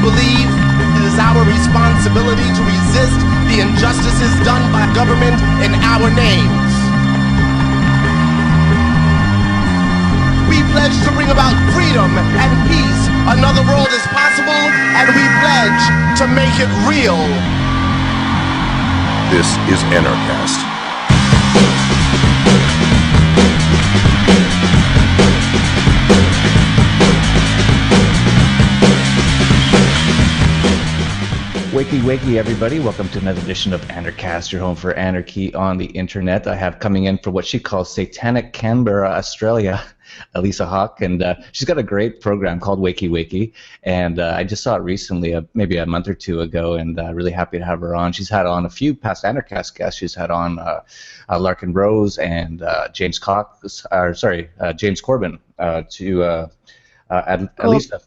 believe it is our responsibility to resist the injustices done by government in our names. We pledge to bring about freedom and peace. Another world is possible, and we pledge to make it real. This is Anarchast. Wakey, wakey, everybody. Welcome to another edition of Anarchast, your home for anarchy on the internet. I have coming in for what she calls Satanic Canberra, Australia, Elissa Hawke, and she's got a great program called Wakey, Wakey, and I just saw it recently, maybe a month or two ago, and really happy to have her on. She's had on a few past Anarchast guests. She's had on Larkin Rose and James Corbin to Elissa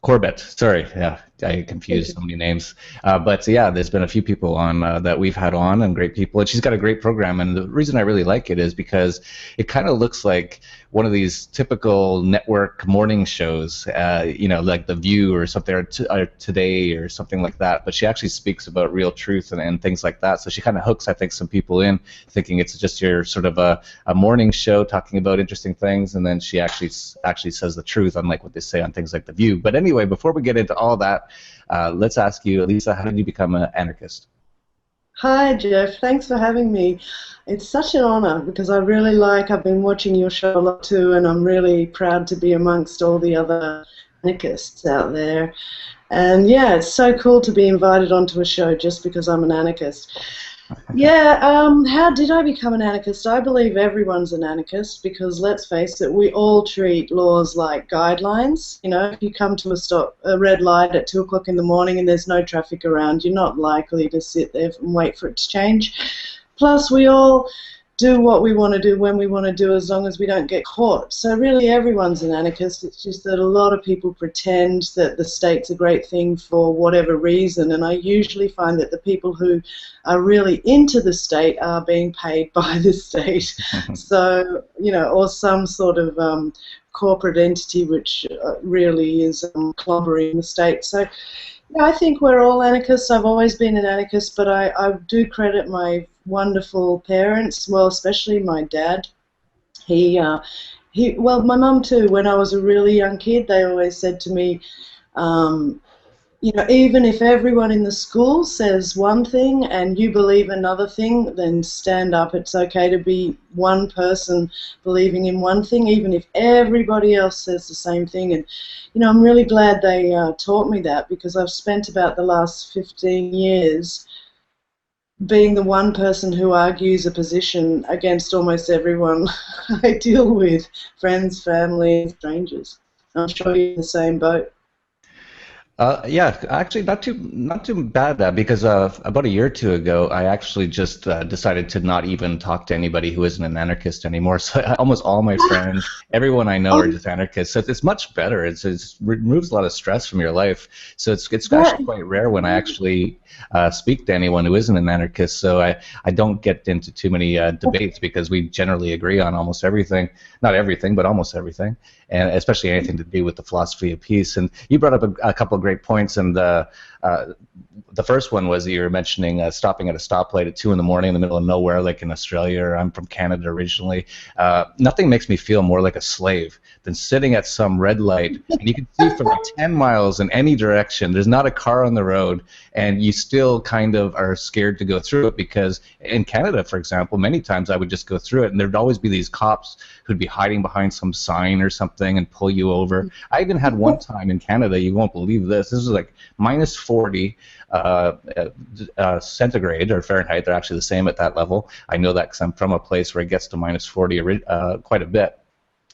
Corbett. Sorry, yeah, I confused so many names. But yeah, there's been a few people on that we've had on, and great people. And she's got a great program. And the reason I really like it is because it kind of looks like one of these typical network morning shows, like The View or something, or Today or something like that. But she actually speaks about real truth and things like that. So she kind of hooks, I think, some people in, thinking it's just your sort of a morning show talking about interesting things, and then she actually says the truth, unlike what they say on things like The View. But anyway, before we get into all that, let's ask you, Elissa, how did you become an anarchist? Hi, Jeff. Thanks for having me. It's such an honor because I've been watching your show a lot too, and I'm really proud to be amongst all the other anarchists out there. And yeah, it's so cool to be invited onto a show just because I'm an anarchist. Yeah, how did I become an anarchist? I believe everyone's an anarchist because, let's face it, we all treat laws like guidelines. You know, if you come to a red light at 2 o'clock in the morning and there's no traffic around, you're not likely to sit there and wait for it to change. Plus, we all do what we want to do when we want to do as long as we don't get caught. So really everyone's an anarchist. It's just that a lot of people pretend that the state's a great thing for whatever reason, and I usually find that the people who are really into the state are being paid by the state. So, or some sort of corporate entity which really is clobbering the state. So I think we're all anarchists. I've always been an anarchist, but I do credit my wonderful parents, well, especially my dad. Well, my mum too. When I was a really young kid, they always said to me, even if everyone in the school says one thing and you believe another thing, then stand up. It's okay to be one person believing in one thing, even if everybody else says the same thing. And, I'm really glad they taught me that, because I've spent about the last 15 years being the one person who argues a position against almost everyone I deal with, friends, family, strangers. I'm sure you're in the same boat. Yeah, actually, not too bad. Because about a year or two ago, I actually just decided to not even talk to anybody who isn't an anarchist anymore. So almost all my friends, everyone I know, are just anarchists. So it's much better. It removes a lot of stress from your life. So it's actually quite rare when I actually speak to anyone who isn't an anarchist. So I don't get into too many debates, because we generally agree on almost everything. Not everything, but almost everything, and especially anything to do with the philosophy of peace. And you brought up a couple of great points, and the first one was that you were mentioning stopping at a stoplight at 2 in the morning in the middle of nowhere, like in Australia. I'm from Canada originally. Nothing makes me feel more like a slave than sitting at some red light, and you can see for like 10 miles in any direction. There's not a car on the road, and you still kind of are scared to go through it, because in Canada, for example, many times I would just go through it, and there'd always be these cops who'd be hiding behind some sign or something and pull you over. I even had one time in Canada, you won't believe this. This was like minus 40 centigrade or Fahrenheit. They're actually the same at that level. I know that because I'm from a place where it gets to minus 40 quite a bit.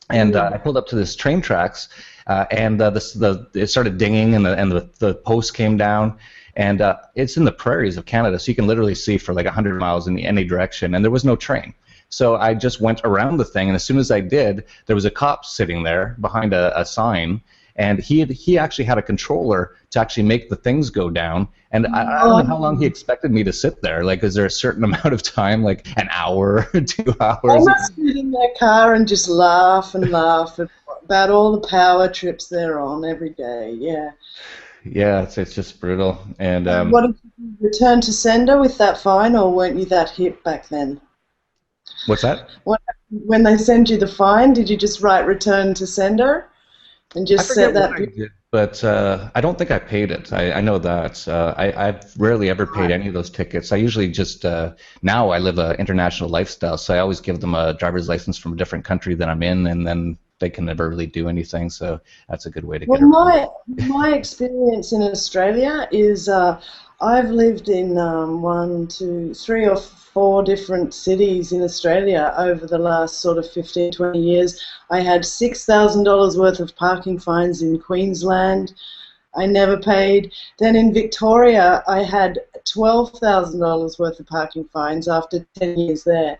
And I pulled up to this train tracks, and it started dinging, and the post came down. And it's in the prairies of Canada, so you can literally see for like 100 miles in any direction, and there was no train. So I just went around the thing, and as soon as I did, there was a cop sitting there behind a sign, and he actually had a controller to actually make the things go down. And I don't know how long he expected me to sit there. Like, is there a certain amount of time, like an hour, 2 hours? I must sit in their car and just laugh about all the power trips they're on every day. Yeah. Yeah, it's just brutal. And What did you return to sender with that fine, or weren't you that hip back then? what's that? What, when they send you the fine, did you just write return to sender and I just set forget what that? I did, but I don't think I paid it. I know that. I've rarely ever paid any of those tickets. I usually just, now I live an international lifestyle, so I always give them a driver's license from a different country that I'm in, and then they can never really do anything, so that's a good way to Well, get around it. my experience in Australia is I've lived in one, two, three or four different cities in Australia over the last sort of 15, 20 years. I had $6,000 worth of parking fines in Queensland. I never paid. Then in Victoria, I had $12,000 worth of parking fines after 10 years there.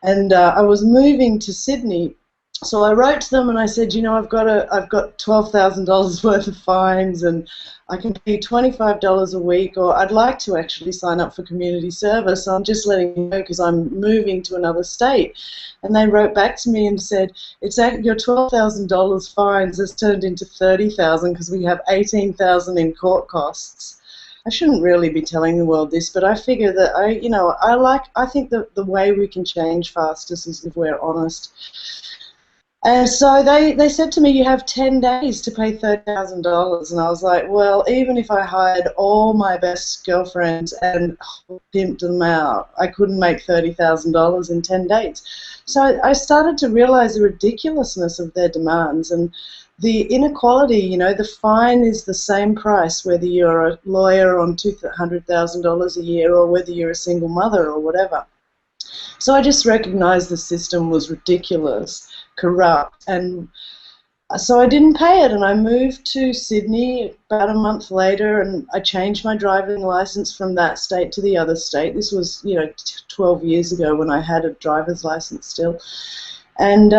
And I was moving to Sydney, so I wrote to them and I said, you know, I've got $12,000 worth of fines, and I can pay $25 a week, or I'd like to actually sign up for community service. I'm just letting you know because I'm moving to another state. And they wrote back to me and said, your $12,000 fines has turned into $30,000 because we have $18,000 in court costs. I shouldn't really be telling the world this, but I figure that I think that the way we can change fastest is if we're honest. And so they said to me, you have 10 days to pay $30,000. And I was like, well, even if I hired all my best girlfriends and pimped them out, I couldn't make $30,000 in 10 days. So I started to realize the ridiculousness of their demands and the inequality. You know, the fine is the same price whether you're a lawyer on $200,000 a year or whether you're a single mother or whatever. So I just recognized the system was ridiculous, corrupt, and so I didn't pay it, and I moved to Sydney about a month later, and I changed my driving license from that state to the other state. This was, 12 years ago when I had a driver's license still. And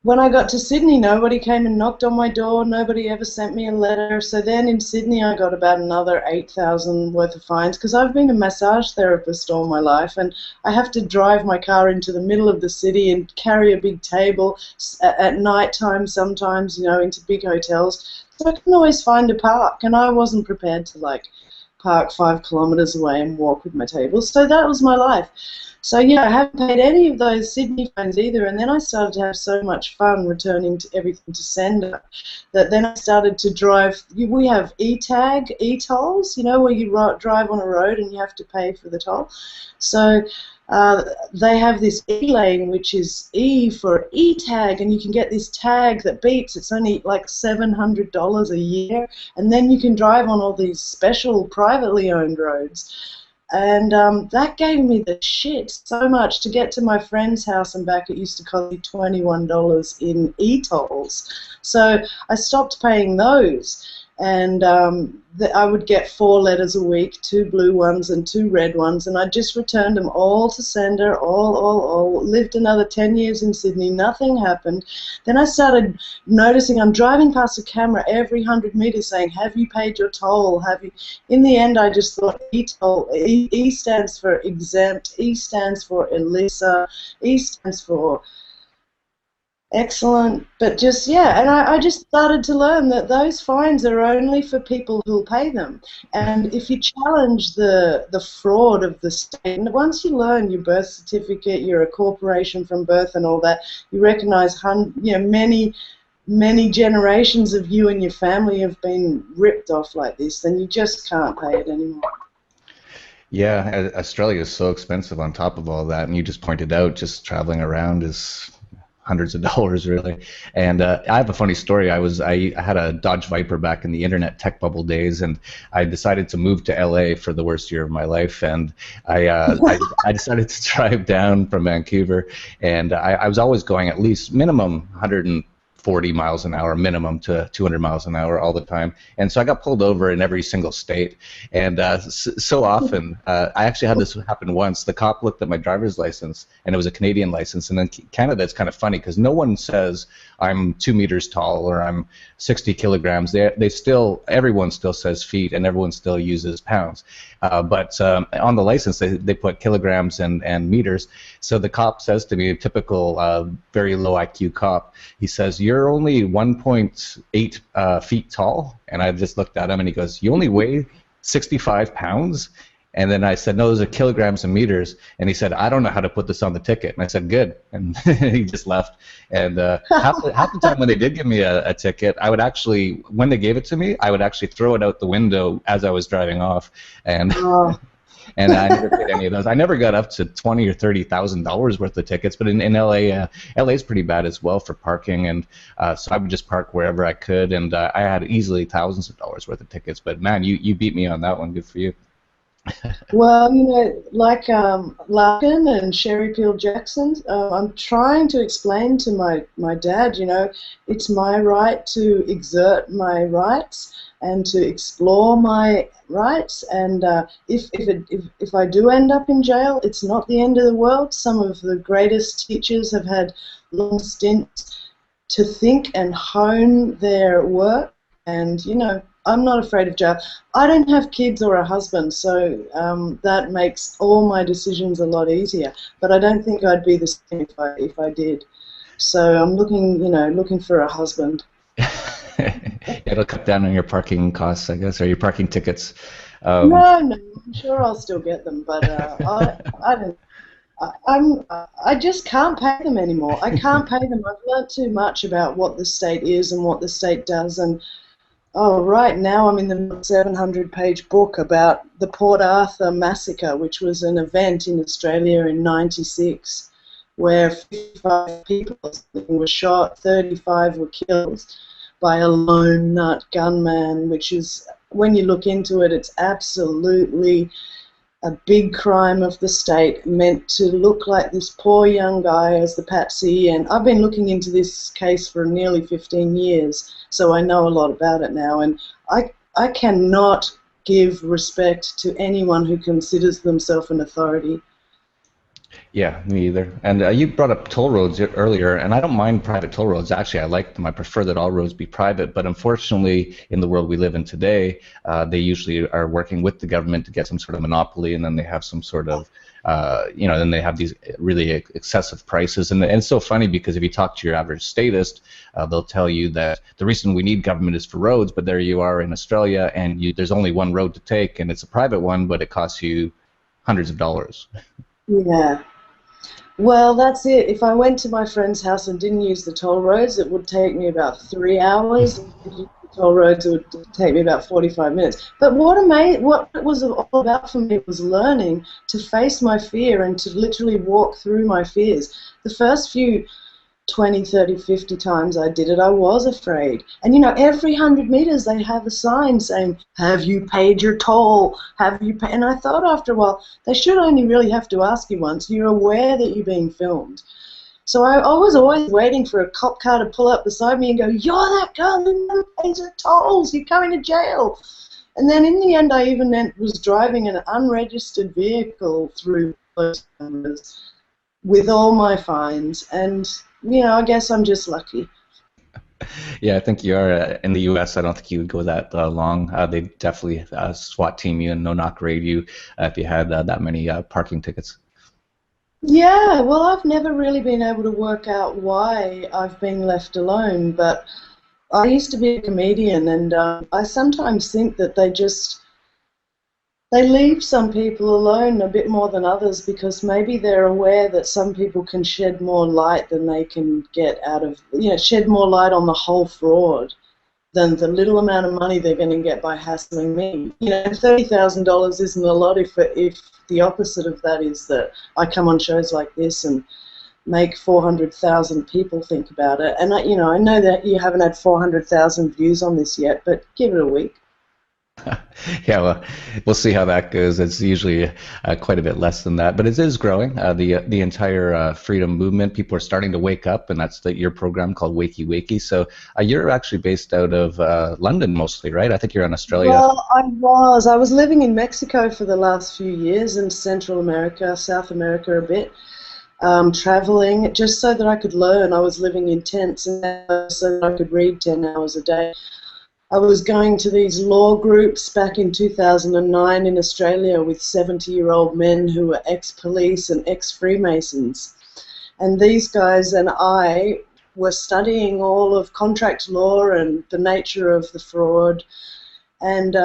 when I got to Sydney, nobody came and knocked on my door. Nobody ever sent me a letter. So then in Sydney, I got about another $8,000 worth of fines because I've been a massage therapist all my life, and I have to drive my car into the middle of the city and carry a big table at night time sometimes, into big hotels. So I couldn't always find a park, and I wasn't prepared to park 5 kilometres away and walk with my table. So that was my life. So yeah, I haven't paid any of those Sydney fines either, and then I started to have so much fun returning to everything to sender that then I started to drive. We have e-tag, e-tolls, where you drive on a road and you have to pay for the toll. So they have this e-lane, which is E for e-tag, and you can get this tag that beeps. It's only like $700 a year, and then you can drive on all these special privately owned roads. And that gave me the shit so much. To get to my friend's house and back, it used to cost me $21 in e-tolls. So I stopped paying those. And I would get 4 letters a week, 2 blue ones and 2 red ones, and I just returned them all to sender, all. Lived another 10 years in Sydney, nothing happened. Then I started noticing I'm driving past a camera every 100 metres saying, have you paid your toll? Have you? In the end, I just thought e-toll, E stands for exempt, E stands for Elissa, E stands for excellent, but just, yeah, and I just started to learn that those fines are only for people who'll pay them. And if you challenge the fraud of the state, and once you learn your birth certificate, you're a corporation from birth and all that, you recognize many generations of you and your family have been ripped off like this, then you just can't pay it anymore. Yeah, Australia is so expensive on top of all that, and you just pointed out just traveling around is hundreds of dollars, really. And I have a funny story. I had a Dodge Viper back in the internet tech bubble days, and I decided to move to LA for the worst year of my life. And I decided to drive down from Vancouver, and I was always going at least minimum 140 miles an hour minimum to 200 miles an hour all the time. And so I got pulled over in every single state. And so often, I actually had this happen once. The cop looked at my driver's license, and it was a Canadian license. And in Canada, it's kind of funny because no one says I'm 2 meters tall or I'm 60 kilograms. Everyone still says feet, and everyone still uses pounds. But on the license, they put kilograms and meters. So the cop says to me, a typical very low IQ cop, he says, "You're only 1.8 feet tall," and I just looked at him, and he goes, "You only weigh 65 pounds?" And then I said, "No, those are kilograms and meters." And he said, "I don't know how to put this on the ticket." And I said, "Good." And he just left. And half the time when they did give me a ticket, I would actually, when they gave it to me, I would actually throw it out the window as I was driving off. And and I never paid any of those. I never got up to $20,000 or $30,000 worth of tickets. But in LA, LA is pretty bad as well for parking, and so I would just park wherever I could. And I had easily thousands of dollars worth of tickets. But man, you beat me on that one. Good for you. Well, you know, like Larkin and Sherry Peel Jackson, I'm trying to explain to my dad, you know, it's my right to exert my rights and to explore my rights, and if I do end up in jail, it's not the end of the world. Some of the greatest teachers have had long stints to think and hone their work, and, you know, I'm not afraid of jail. I don't have kids or a husband, so that makes all my decisions a lot easier. But I don't think I'd be the same if I did. So I'm looking for a husband. It'll cut down on your parking costs, I guess, or your parking tickets. No, I'm sure I'll still get them, but I just can't pay them anymore. I can't pay them. I've learned too much about what the state is and what the state does, and right now I'm in the 700-page book about the Port Arthur Massacre, which was an event in Australia in '96, where 55 people were shot, 35 were killed by a lone nut gunman, which is, when you look into it, it's absolutely a big crime of the state, meant to look like this poor young guy as the patsy. And I've been looking into this case for nearly 15 years, so I know a lot about it now. And I cannot give respect to anyone who considers themselves an authority. Yeah, me either. And you brought up toll roads earlier, and I don't mind private toll roads. Actually, I like them. I prefer that all roads be private. But unfortunately, in the world we live in today, they usually are working with the government to get some sort of monopoly, and then they have some sort of, then they have these really excessive prices. And it's so funny because if you talk to your average statist, they'll tell you that the reason we need government is for roads, but there you are in Australia, and there's only one road to take, and it's a private one, but it costs you hundreds of dollars. Yeah. Well, that's it. If I went to my friend's house and didn't use the toll roads, it would take me about 3 hours. If I used the toll roads, it would take me about 45 minutes. But what it was all about for me was learning to face my fear and to literally walk through my fears. The first few 20, 30, 50 times I did it, I was afraid. And, you know, every 100 meters they have a sign saying, "Have you paid your toll? Have you paid?" And I thought after a while, they should only really have to ask you once. You're aware that you're being filmed. So I was always waiting for a cop car to pull up beside me and go, "You're that girl who never pays her tolls. You're coming to jail." And then in the end, I even was driving an unregistered vehicle through those cameras with all my fines, and, you know, I guess I'm just lucky. Yeah, I think you are. In the U.S., I don't think you would go that long. They'd definitely SWAT team you and no-knock raid you if you had that many parking tickets. Yeah, well, I've never really been able to work out why I've been left alone, but I used to be a comedian, and I sometimes think that they leave some people alone a bit more than others, because maybe they're aware that some people can shed more light than they can get out of, shed more light on the whole fraud than the little amount of money they're going to get by hassling me. You know, $30,000 isn't a lot if the opposite of that is that I come on shows like this and make 400,000 people think about it. And I know that you haven't had 400,000 views on this yet, but give it a week. Yeah, well, we'll see how that goes. It's usually quite a bit less than that, but it is growing. The entire freedom movement, people are starting to wake up, and that's your program called Wakey Wakey. So you're actually based out of London mostly, right? I think you're in Australia. Well, I was living in Mexico for the last few years, and Central America, South America a bit, traveling just so that I could learn. I was living in tents so that I could read 10 hours a day. I was going to these law groups back in 2009 in Australia with 70-year-old men who were ex-police and ex-Freemasons. And these guys and I were studying all of contract law and the nature of the fraud. And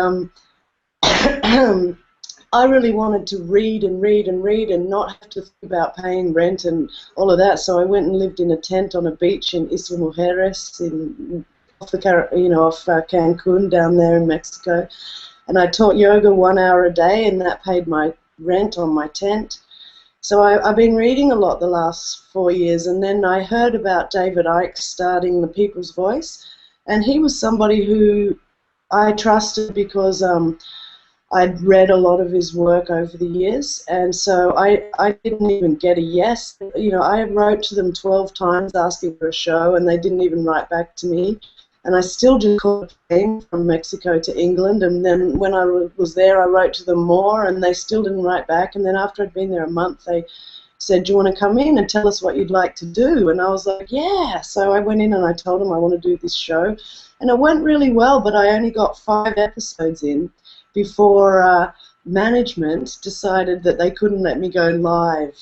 I really wanted to read and read and read and not have to think about paying rent and all of that. So I went and lived in a tent on a beach in Isla Mujeres, off Cancun down there in Mexico. And I taught yoga 1 hour a day, and that paid my rent on my tent. So I've been reading a lot the last 4 years, and then I heard about David Icke starting The People's Voice, and he was somebody who I trusted because I'd read a lot of his work over the years, and so I didn't even get a yes. I wrote to them 12 times asking for a show, and they didn't even write back to me. And I still just caught a plane from Mexico to England, and then when I was there, I wrote to them more, and they still didn't write back. And then after I'd been there a month, they said, "Do you want to come in and tell us what you'd like to do?" And I was like, "Yeah." So I went in and I told them I want to do this show, and it went really well, but I only got 5 episodes in before management decided that they couldn't let me go live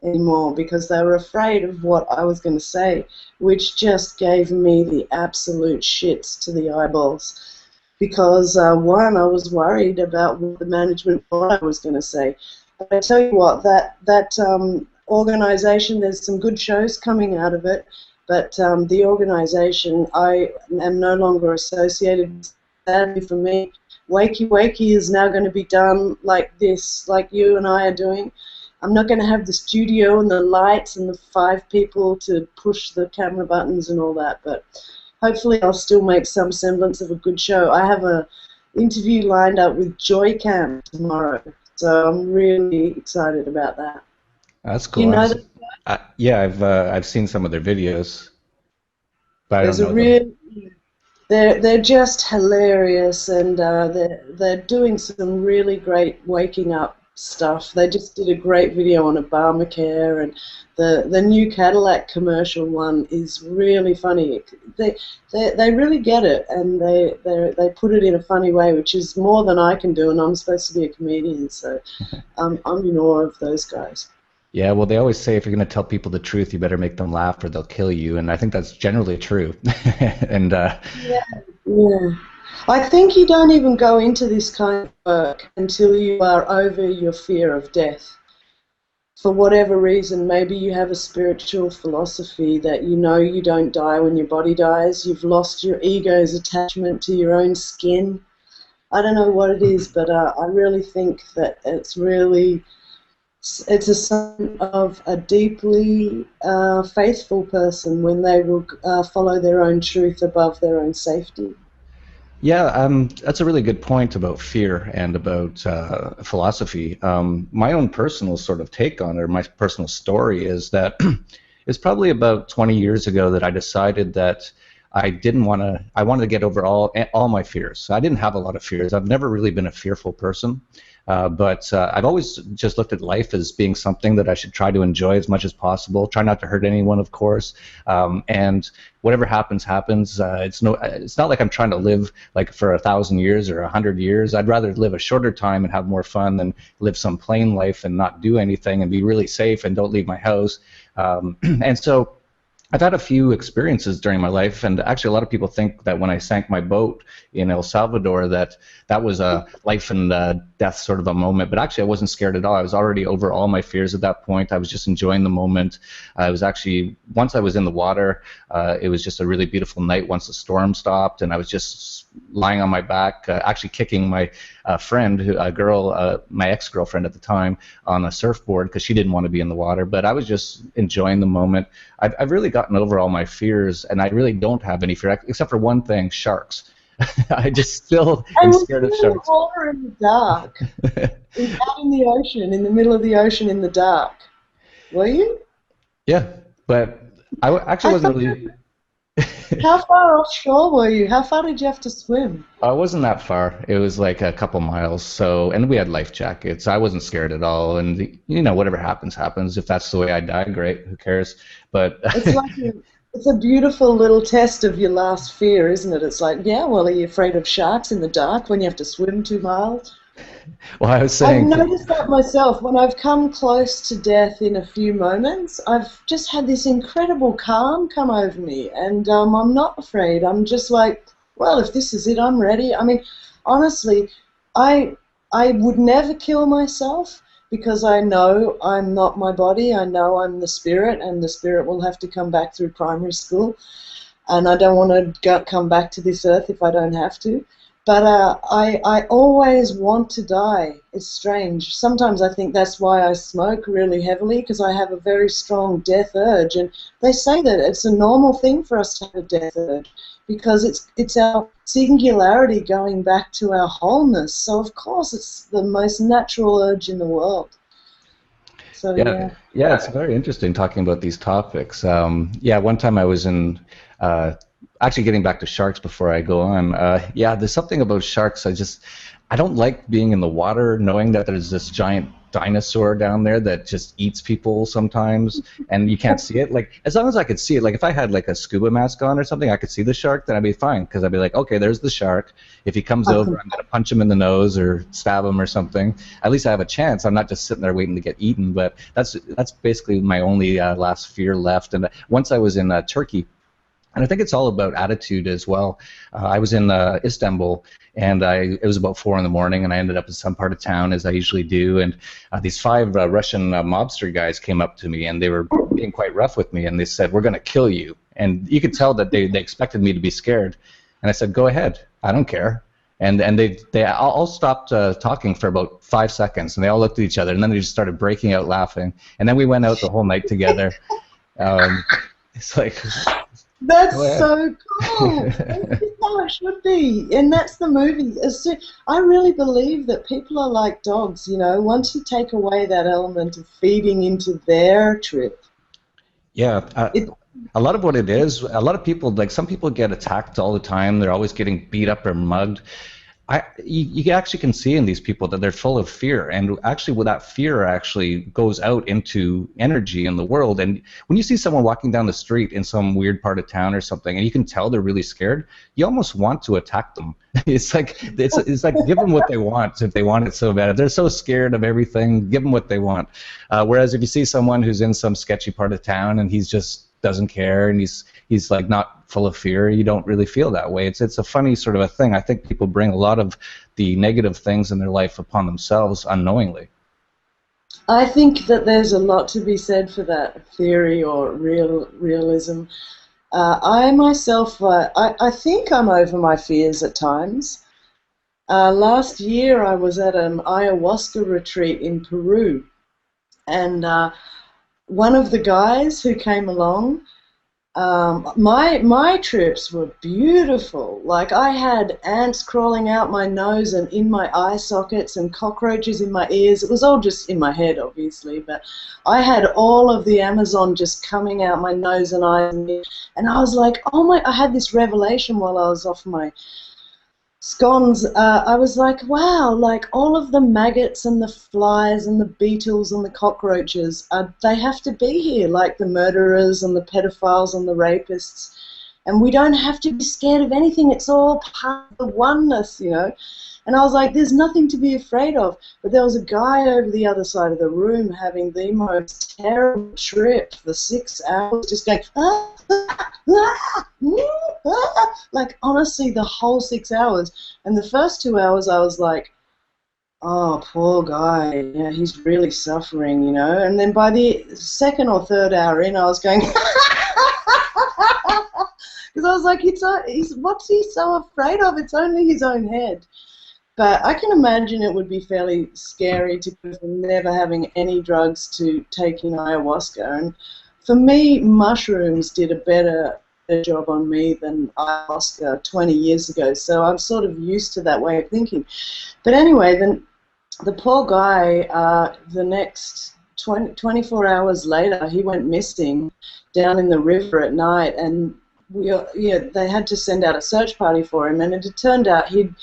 anymore because they were afraid of what I was going to say, which just gave me the absolute shits to the eyeballs. Because one, I was worried about what the management thought I was going to say. But I tell you what, that organization, there's some good shows coming out of it, but the organization, I am no longer associated with. Sadly for me, Wakey Wakey is now going to be done like this, like you and I are doing. I'm not going to have the studio and the lights and the 5 people to push the camera buttons and all that, but hopefully I'll still make some semblance of a good show. I have an interview lined up with Joy Camp tomorrow, so I'm really excited about that. That's cool. Do you know I've seen some of their videos, but I don't know them. They're just hilarious, and they're doing some really great waking up stuff. They just did a great video on Obamacare, and the new Cadillac commercial one is really funny. They really get it, and they put it in a funny way, which is more than I can do, and I'm supposed to be a comedian, so I'm in awe of those guys. Yeah, well, they always say if you're going to tell people the truth, you better make them laugh or they'll kill you, and I think that's generally true. And yeah. I think you don't even go into this kind of work until you are over your fear of death. For whatever reason, maybe you have a spiritual philosophy that you know you don't die when your body dies. You've lost your ego's attachment to your own skin. I don't know what it is, but I really think that it's a sign of a deeply faithful person when they will follow their own truth above their own safety. Yeah, that's a really good point about fear and about philosophy. My own personal sort of take on it, or my personal story, is that it's probably about 20 years ago that I decided that I wanted to get over all my fears. I didn't have a lot of fears. I've never really been a fearful person. But I've always just looked at life as being something that I should try to enjoy as much as possible. Try not to hurt anyone, of course. And whatever happens, happens. It's not like I'm trying to live like for 1,000 years or 100 years. I'd rather live a shorter time and have more fun than live some plain life and not do anything and be really safe and don't leave my house. And so I've had a few experiences during my life, and actually a lot of people think that when I sank my boat in El Salvador that was a life and death sort of a moment, but actually I wasn't scared at all. I was already over all my fears at that point. I was just enjoying the moment. Once I was in the water, it was just a really beautiful night once the storm stopped, and I was just lying on my back, actually kicking my friend, my ex-girlfriend at the time, on a surfboard because she didn't want to be in the water, but I was just enjoying the moment. I've really gotten over all my fears, and I really don't have any fear, except for one thing: sharks. I just still am scared of sharks. Water in the dark. Out in the ocean, in the middle of the ocean in the dark. Were you? Yeah, but I actually wasn't really... How far offshore were you? How far did you have to swim? I wasn't that far. It was like a couple miles. And we had life jackets. I wasn't scared at all. And whatever happens, happens. If that's the way I die, great. Who cares? But it's a beautiful little test of your last fear, isn't it? It's like, yeah, well, are you afraid of sharks in the dark when you have to swim 2 miles? Well, I was I've saying, noticed that myself. When I've come close to death in a few moments, I've just had this incredible calm come over me, and I'm not afraid. I'm just like, well, if this is it, I'm ready. I mean, honestly, I I would never kill myself because I know I'm not my body. I know I'm the spirit, and the spirit will have to come back through primary school, and I don't want to come back to this earth if I don't have to. But I always want to die. It's strange. Sometimes I think that's why I smoke really heavily, because I have a very strong death urge. And they say that it's a normal thing for us to have a death urge because it's our singularity going back to our wholeness. So of course it's the most natural urge in the world. So yeah, yeah. yeah, it's very interesting talking about these topics. Yeah, one time I was in, actually getting back to sharks before I go on. Yeah, there's something about sharks. I don't like being in the water, knowing that there's this giant dinosaur down there that just eats people sometimes, and you can't see it. Like, as long as I could see it, like if I had like a scuba mask on or something, I could see the shark, then I'd be fine, because I'd be like, okay, there's the shark. If he comes over, I'm gonna punch him in the nose or stab him or something. At least I have a chance. I'm not just sitting there waiting to get eaten. But that's basically my only last fear left. And once I was in Turkey. And I think it's all about attitude as well. I was in Istanbul, and it was about 4 in the morning, and I ended up in some part of town, as I usually do. And these 5 Russian mobster guys came up to me, and they were being quite rough with me, and they said, "We're going to kill you." And you could tell that they expected me to be scared. And I said, "Go ahead. I don't care." And they all stopped talking for about 5 seconds, and they all looked at each other, and then they just started breaking out laughing. And then we went out the whole night together. It's like... That's so cool. That's how it should be, and that's the movie. I really believe that people are like dogs. You know, once you take away that element of feeding into their trip. Yeah, a lot of what it is, a lot of people, like some people get attacked all the time. They're always getting beat up or mugged. You actually can see in these people that they're full of fear, and actually, well, that fear actually goes out into energy in the world. And when you see someone walking down the street in some weird part of town or something, and you can tell they're really scared, you almost want to attack them. It's like give them what they want if they want it so bad. If they're so scared of everything, give them what they want. Whereas if you see someone who's in some sketchy part of town and he's just doesn't care and he's like not full of fear, you don't really feel that way. It's a funny sort of a thing. I think people bring a lot of the negative things in their life upon themselves unknowingly. I think that there's a lot to be said for that theory or realism. I myself, I think I'm over my fears at times. Last year I was at an ayahuasca retreat in Peru, and one of the guys who came along, my trips were beautiful. Like, I had ants crawling out my nose and in my eye sockets and cockroaches in my ears. It was all just in my head, obviously, but I had all of the Amazon just coming out my nose and eyes, and I was like, oh my, I had this revelation while I was off my scones. I was like, wow, like all of the maggots and the flies and the beetles and the cockroaches, they have to be here, like the murderers and the pedophiles and the rapists. And we don't have to be scared of anything. It's all part of the oneness, you know. And I was like, there's nothing to be afraid of. But there was a guy over the other side of the room having the most terrible trip for 6 hours, just going, like, honestly, the whole 6 hours. And the first 2 hours I was like, oh, poor guy, yeah, he's really suffering, you know. And then by the second or third hour in, I was going, because I was like, what's he so afraid of? It's only his own head. But I can imagine it would be fairly scary to go from never having any drugs to taking ayahuasca. And for me, mushrooms did a better job on me than ayahuasca 20 years ago. So I'm sort of used to that way of thinking. But anyway, then the poor guy, the next 24 hours later, he went missing down in the river at night, and they had to send out a search party for him. And it had turned out he'd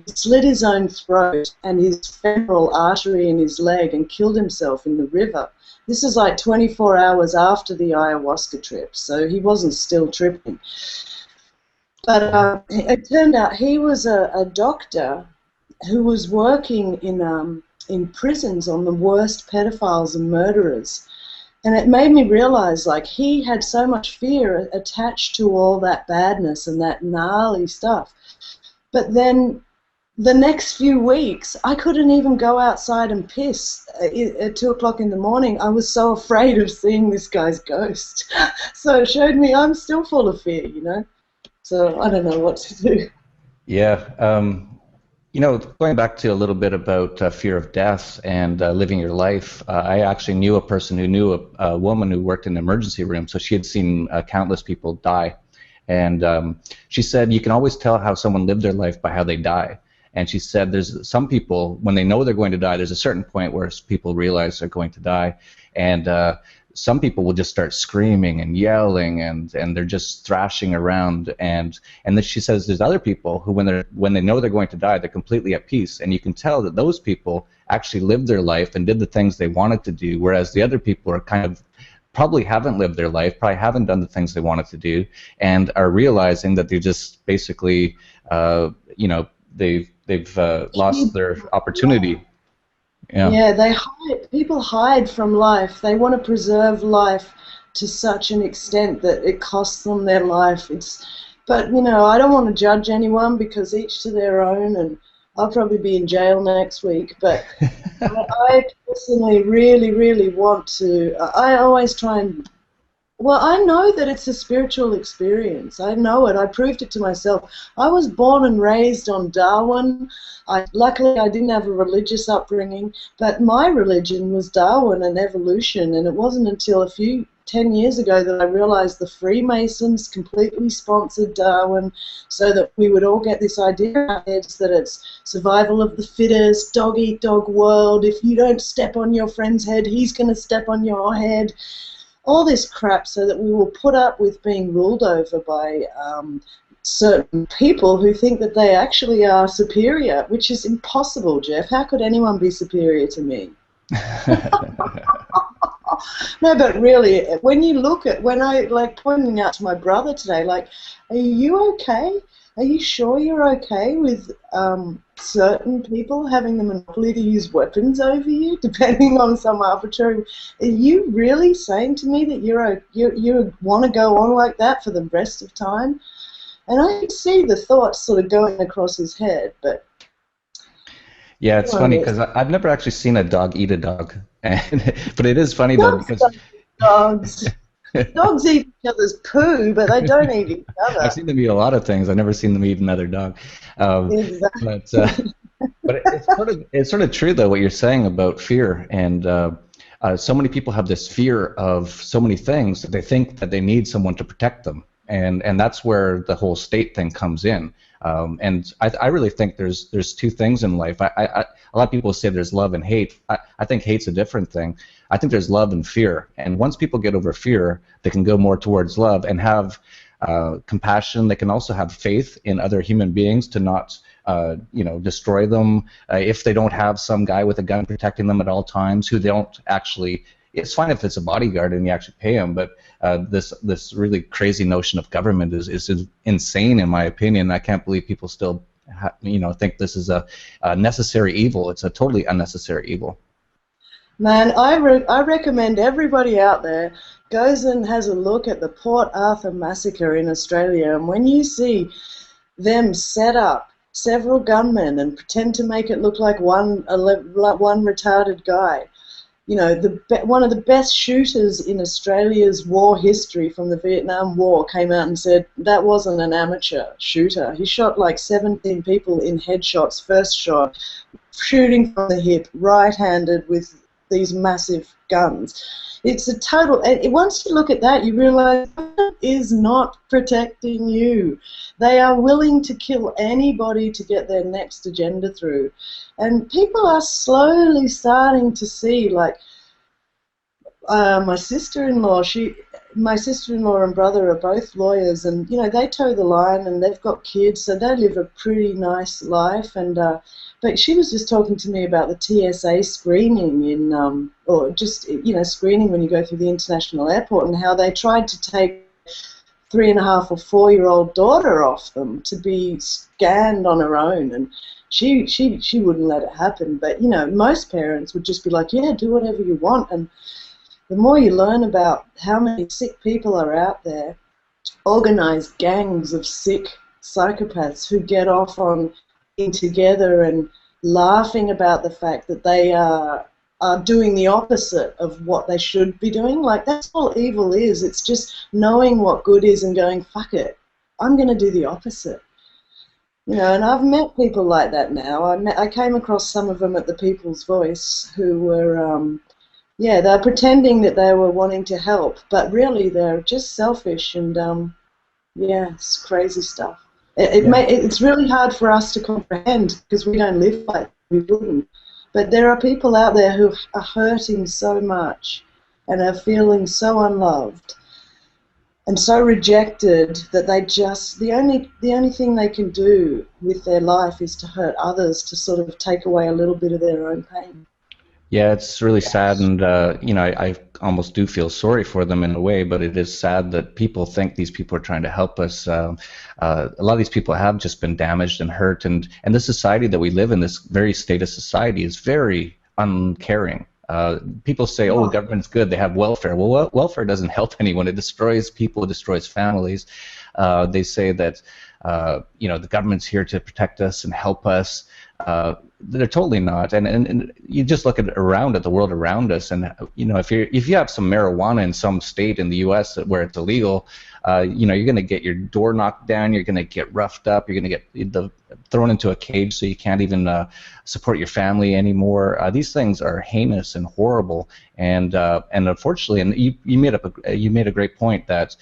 slit his own throat and his femoral artery in his leg and killed himself in the river. This is like 24 hours after the ayahuasca trip, so he wasn't still tripping. But it turned out he was a doctor who was working in prisons on the worst pedophiles and murderers. And it made me realize, like, he had so much fear attached to all that badness and that gnarly stuff. But then the next few weeks, I couldn't even go outside and piss at 2 o'clock in the morning. I was so afraid of seeing this guy's ghost. So it showed me I'm still full of fear, you know. So I don't know what to do. Yeah. You know, going back to a little bit about fear of death and living your life, I actually knew a person who knew a woman who worked in an emergency room, so she had seen countless people die. And she said you can always tell how someone lived their life by how they die. And she said there's some people, when they know they're going to die, there's a certain point where people realize they're going to die. And some people will just start screaming and yelling, and they're just thrashing around. And then she says there's other people who, when they know they're going to die, they're completely at peace. And you can tell that those people actually lived their life and did the things they wanted to do, whereas the other people are kind of probably haven't lived their life, probably haven't done the things they wanted to do, and are realizing that they just basically, you know, they've lost their opportunity. Yeah, they hide. People hide from life. They want to preserve life to such an extent that it costs them their life. But you know, I don't want to judge anyone because each to their own, and I'll probably be in jail next week. But I personally really, really want to. I always try and. Well, I know that it's a spiritual experience. I know it. I proved it to myself. I was born and raised on Darwin. Luckily, I didn't have a religious upbringing, but my religion was Darwin and evolution, and it wasn't until 10 years ago that I realized the Freemasons completely sponsored Darwin so that we would all get this idea in our heads that it's survival of the fittest, dog-eat-dog world. If you don't step on your friend's head, he's going to step on your head. All this crap so that we will put up with being ruled over by certain people who think that they actually are superior, which is impossible, Jeff. How could anyone be superior to me? No, but really, when you look at, when I, like, pointing out to my brother today, like, are you okay? Are you sure you're okay with certain people having the monopoly to use weapons over you, depending on some arbitrary? Are you really saying to me that you want to go on like that for the rest of time? And I can see the thoughts sort of going across his head, but... Yeah, it's funny because I've never actually seen a dog eat a dog, but it is funny though because dogs eat each other's poo, but they don't eat each other. I've seen them eat a lot of things. I've never seen them eat another dog. Exactly. But it's sort of true though what you're saying about fear, and so many people have this fear of so many things that they think that they need someone to protect them, and that's where the whole state thing comes in. And I really think there's two things in life. A lot of people say there's love and hate. I think hate's a different thing. I think there's love and fear. And once people get over fear, they can go more towards love and have compassion. They can also have faith in other human beings to not, destroy them if they don't have some guy with a gun protecting them at all times who they don't actually. It's fine if it's a bodyguard and you actually pay him, but this really crazy notion of government is insane in my opinion. I can't believe people still think this is a necessary evil. It's a totally unnecessary evil. Man, I recommend everybody out there goes and has a look at the Port Arthur Massacre in Australia, and when you see them set up several gunmen and pretend to make it look like one retarded guy. You know, one of the best shooters in Australia's war history from the Vietnam War came out and said that wasn't an amateur shooter. He shot like 17 people in headshots, first shot, shooting from the hip, right-handed with these massive guns. It's a total... Once you look at that, you realize government is not protecting you. They are willing to kill anybody to get their next agenda through. And people are slowly starting to see, like, my sister-in-law and brother are both lawyers, and they toe the line and they've got kids, so they live a pretty nice life. And but she was just talking to me about the TSA screening in, or just screening when you go through the international airport, and how they tried to take 3.5 or 4-year-old daughter off them to be scanned on her own, and she wouldn't let it happen. But, you know, most parents would just be like, yeah, do whatever you want. And the more you learn about how many sick people are out there, organized gangs of sick psychopaths who get off on getting together and laughing about the fact that they are doing the opposite of what they should be doing. Like, that's all evil is. It's just knowing what good is and going, fuck it, I'm going to do the opposite. You know, and I've met people like that now. I came across some of them at the People's Voice who were, they're pretending that they were wanting to help, but really they're just selfish and, it's crazy stuff. It's really hard for us to comprehend because we don't live like that. We wouldn't. But there are people out there who are hurting so much and are feeling so unloved and so rejected that they just, the only thing they can do with their life is to hurt others, to sort of take away a little bit of their own pain. Yeah, it's really sad, and I almost do feel sorry for them in a way, but it is sad that people think these people are trying to help us. A lot of these people have just been damaged and hurt, and the society that we live in, this very state of society, is very uncaring. People say, oh, government's good, they have welfare. Well, welfare doesn't help anyone. It destroys people, it destroys families. They say that the government's here to protect us and help us. They're totally not, and you just look at the world around us, and if you have some marijuana in some state in the U.S. where it's illegal, you're going to get your door knocked down, you're going to get roughed up, you're going to get thrown into a cage so you can't even support your family anymore. These things are heinous and horrible, and unfortunately, and you made a great point that.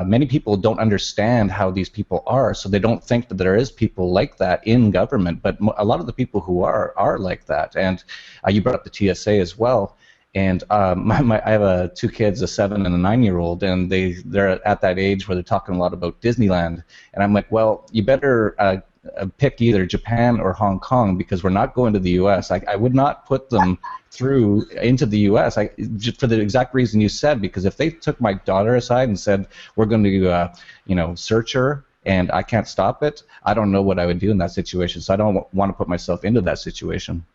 Many people don't understand how these people are, so they don't think that there is people like that in government. But a lot of the people who are like that. And you brought up the TSA as well. And I have 2 kids, a 7 and a 9-year-old, and they're at that age where they're talking a lot about Disneyland. And I'm like, well, you better pick either Japan or Hong Kong, because we're not going to the U.S. I would not put them through into the U.S. For the exact reason you said, because if they took my daughter aside and said, we're going to search her and I can't stop it, I don't know what I would do in that situation. So I don't want to put myself into that situation.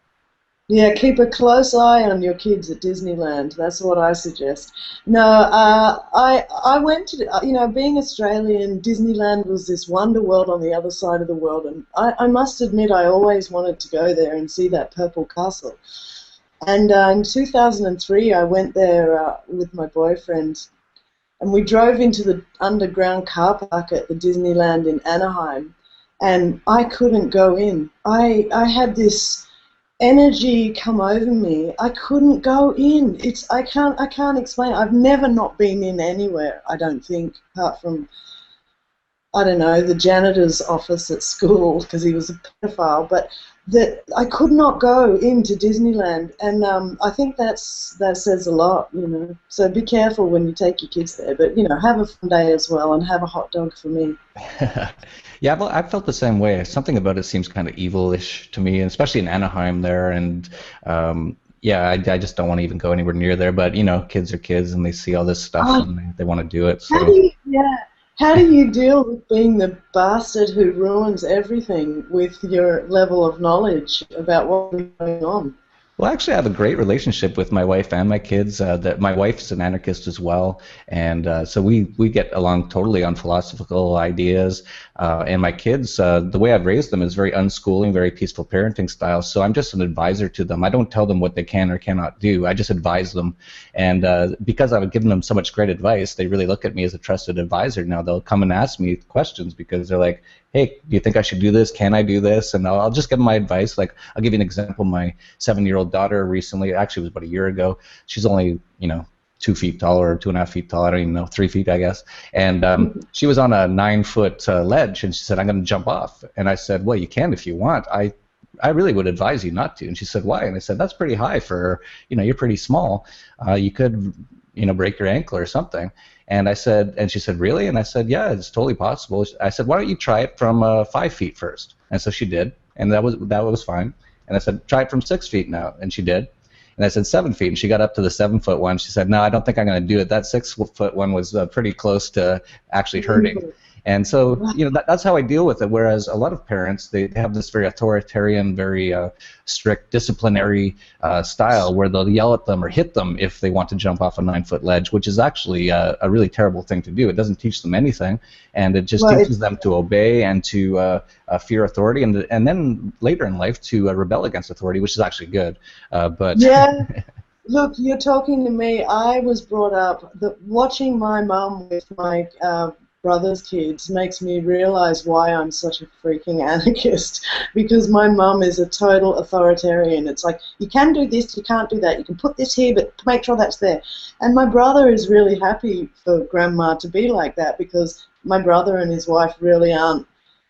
Yeah, keep a close eye on your kids at Disneyland. That's what I suggest. No, I went to, being Australian, Disneyland was this wonder world on the other side of the world, and I must admit I always wanted to go there and see that purple castle. And in 2003, I went there with my boyfriend, and we drove into the underground car park at the Disneyland in Anaheim, and I couldn't go in. I had this energy come over me. I couldn't go in. I can't explain. I've never not been in anywhere, I don't think, apart from, I don't know, the janitor's office at school because he was a pedophile. But I could not go into Disneyland, and I think that says a lot, So be careful when you take your kids there, but have a fun day as well, and have a hot dog for me. Yeah, well, I felt the same way. Something about it seems kind of evilish to me, especially in Anaheim there. And I just don't want to even go anywhere near there. But kids are kids, and they see all this stuff, and they want to do it. So. How do you deal with being the bastard who ruins everything with your level of knowledge about what's going on? Well, actually, I have a great relationship with my wife and my kids. That my wife's an anarchist as well, and so we get along totally on philosophical ideas. And my kids, the way I've raised them is very unschooling, very peaceful parenting style. So I'm just an advisor to them. I don't tell them what they can or cannot do. I just advise them. And because I've given them so much great advice, they really look at me as a trusted advisor. Now they'll come and ask me questions because they're like, hey, do you think I should do this? Can I do this? And I'll just give them my advice. Like, I'll give you an example. My 7-year-old daughter recently, actually it was about a year ago, she's only, 2 feet tall or 2.5 feet tall, I don't even know, 3 feet, I guess. And she was on a 9-foot ledge, and she said, I'm going to jump off. And I said, well, you can if you want. I really would advise you not to. And she said, why? And I said, that's pretty high for, you're pretty small. You could, break your ankle or something. And she said, really? And I said, yeah, it's totally possible. I said, why don't you try it from 5 feet first? And so she did, and that was fine. And I said, try it from 6 feet now, and she did. And I said 7 feet, and she got up to the 7-foot one. She said, no, I don't think I'm going to do it. That 6-foot one was pretty close to actually hurting. And so, that's how I deal with it. Whereas a lot of parents, they have this very authoritarian, very strict disciplinary style where they'll yell at them or hit them if they want to jump off a 9-foot ledge, which is actually a really terrible thing to do. It doesn't teach them anything, and it just teaches them to obey and to fear authority, and then later in life to rebel against authority, which is actually good. Yeah. Look, you're talking to me. I was brought up watching my mum with my brother's kids makes me realize why I'm such a freaking anarchist, because my mum is a total authoritarian. It's like, you can do this, you can't do that, you can put this here, but make sure that's there. And my brother is really happy for Grandma to be like that, because my brother and his wife really aren't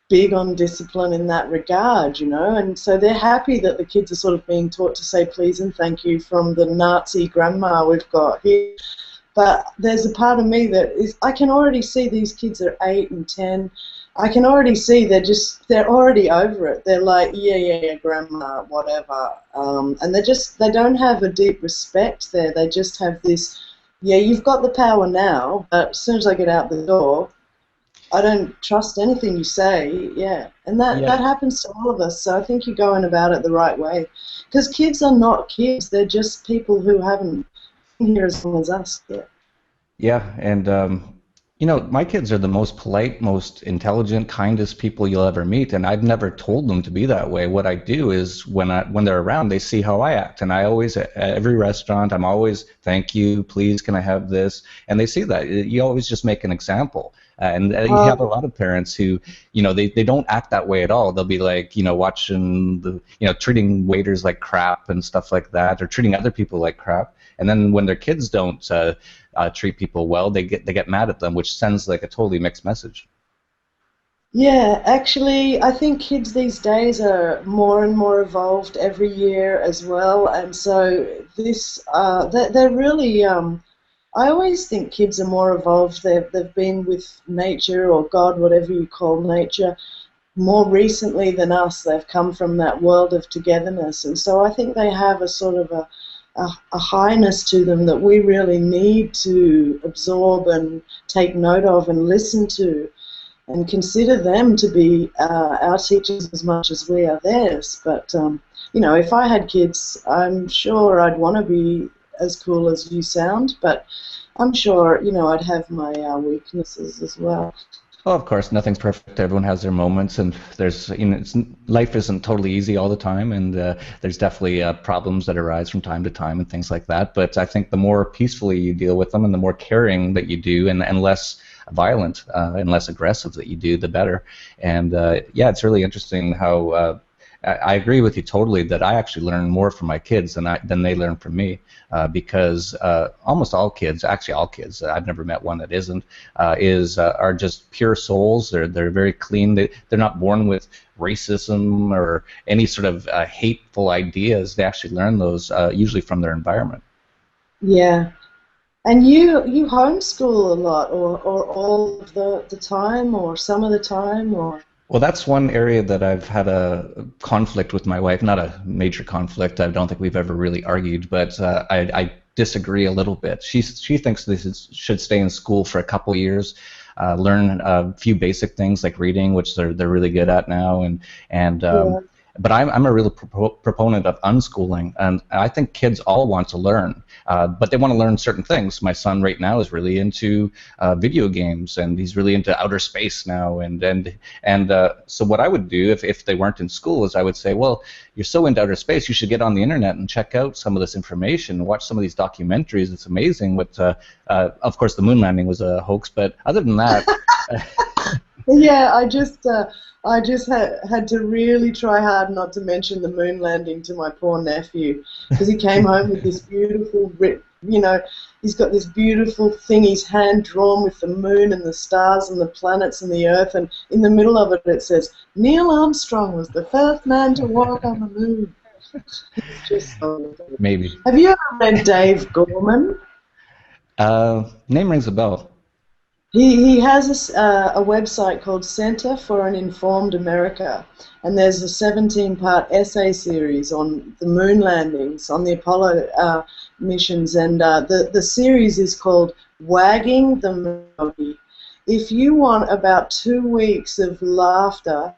big on discipline in that regard, and so they're happy that the kids are sort of being taught to say please and thank you from the Nazi grandma we've got here. But there's a part of me that I can already see these kids are 8 and 10. I can already see they're already over it. They're like, yeah, grandma, whatever. And they don't have a deep respect there. They just have this, yeah, you've got the power now, but as soon as I get out the door, I don't trust anything you say, yeah. And that happens to all of us, so I think you're going about it the right way. Because kids are not kids, they're just people who haven't been here as long as us yet. Yeah, and my kids are the most polite, most intelligent, kindest people you'll ever meet, and I've never told them to be that way. What I do is when they're around, they see how I act, and I always, at every restaurant, I'm always, thank you, please, can I have this? And they see that. You always just make an example. And you have a lot of parents who, they don't act that way at all. They'll be like, watching treating waiters like crap and stuff like that, or treating other people like crap. And then when their kids don't treat people well, they get mad at them, which sends like a totally mixed message. Yeah, actually, I think kids these days are more and more evolved every year as well, and so they're really. I always think kids are more evolved. They've been with nature or God, whatever you call nature, more recently than us. They've come from that world of togetherness, and so I think they have a sort of a highness to them that we really need to absorb and take note of and listen to, and consider them to be our teachers as much as we are theirs. But if I had kids, I'm sure I'd want to be as cool as you sound, but I'm sure, I'd have my weaknesses as well. Well, of course, nothing's perfect. Everyone has their moments, and there's, life isn't totally easy all the time, and there's definitely problems that arise from time to time and things like that. But I think the more peacefully you deal with them, and the more caring that you do, and less violent and less aggressive that you do, the better. And it's really interesting how. I agree with you totally that I actually learn more from my kids than they learn from me, because almost all kids, actually all kids, I've never met one that isn't, are just pure souls. They're very clean. They're not born with racism or any sort of hateful ideas. They actually learn those usually from their environment. Yeah. And you homeschool a lot, or all of the time, or some of the time, or? Well, that's one area that I've had a conflict with my wife. Not a major conflict. I don't think we've ever really argued, but I disagree a little bit. She thinks should stay in school for a couple years, learn a few basic things like reading, which they're really good at now, but I'm a real proponent of unschooling, and I think kids all want to learn, but they want to learn certain things. My son right now is really into video games, and he's really into outer space now, and so what I would do if they weren't in school is I would say, well, you're so into outer space, you should get on the internet and check out some of this information, watch some of these documentaries. It's amazing. Of course, the moon landing was a hoax, but other than that. Yeah, I just had to really try hard not to mention the moon landing to my poor nephew, because he came home with this beautiful, he's got this beautiful thing, he's hand drawn with the moon and the stars and the planets and the earth, and in the middle of it it says, Neil Armstrong was the first man to walk on the moon. Just so maybe. Have you ever read Dave Gorman? Name rings a bell. He has a website called Center for an Informed America, and there's a 17-part essay series on the moon landings, on the Apollo missions, and the series is called Wagging the Monkey. If you want about 2 weeks of laughter,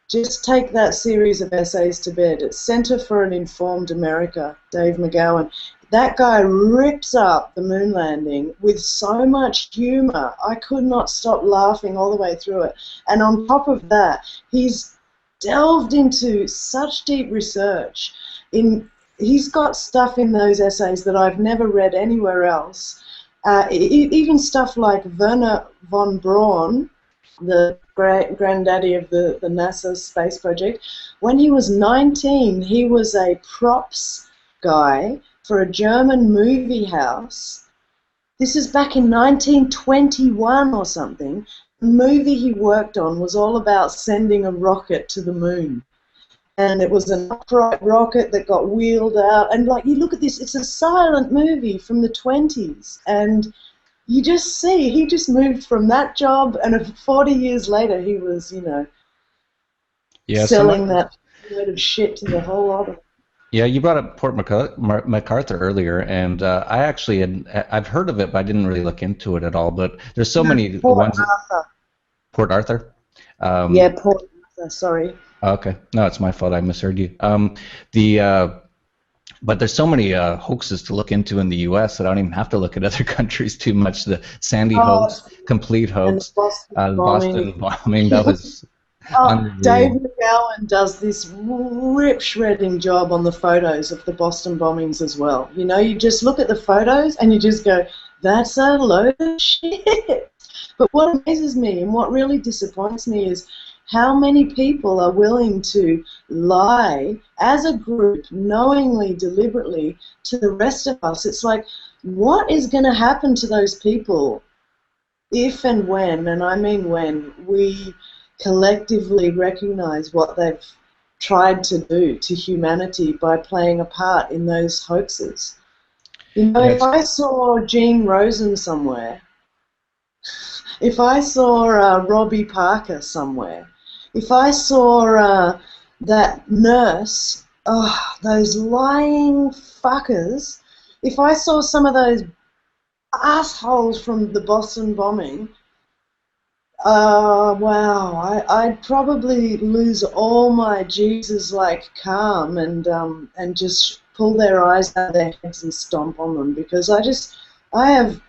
just take that series of essays to bed. It's Center for an Informed America, Dave McGowan. That guy rips up the moon landing with so much humor. I could not stop laughing all the way through it. And on top of that, he's delved into such deep research. He's got stuff in those essays that I've never read anywhere else. Even stuff like Werner von Braun, the granddaddy of the NASA space project. When he was 19, he was a props guy for a German movie house. This is back in 1921 or something. The movie he worked on was all about sending a rocket to the moon. And it was an upright rocket that got wheeled out. And like, you look at this, it's a silent movie from the 20s. And you just see, he just moved from that job, and 40 years later he was, you know, selling that load of shit to the whole lot of. Yeah, you brought up Port MacArthur earlier, and I've heard of it, but I didn't really look into it at all. But there's so many ones. Arthur. Port Arthur? Yeah, Port Arthur, sorry. Okay, no, it's my fault. I misheard you. But there's so many hoaxes to look into in the U.S. that I don't even have to look at other countries too much. The Sandy hoax, complete hoax, the Boston bombing, that was Dave McGowan does this rip-shredding job on the photos of the Boston bombings as well. You know, you just look at the photos and you just go, that's a load of shit. But what amazes me and what really disappoints me is how many people are willing to lie as a group, knowingly, deliberately, to the rest of us. It's like, what is going to happen to those people if and when, and I mean when, we collectively recognize what they've tried to do to humanity by playing a part in those hoaxes? You know, if I saw Jean Rosen somewhere, if I saw Robbie Parker somewhere, if I saw that nurse, those lying fuckers, if I saw some of those assholes from the Boston bombing, wow, I'd probably lose all my Jesus-like calm and just pull their eyes out of their heads and stomp on them, because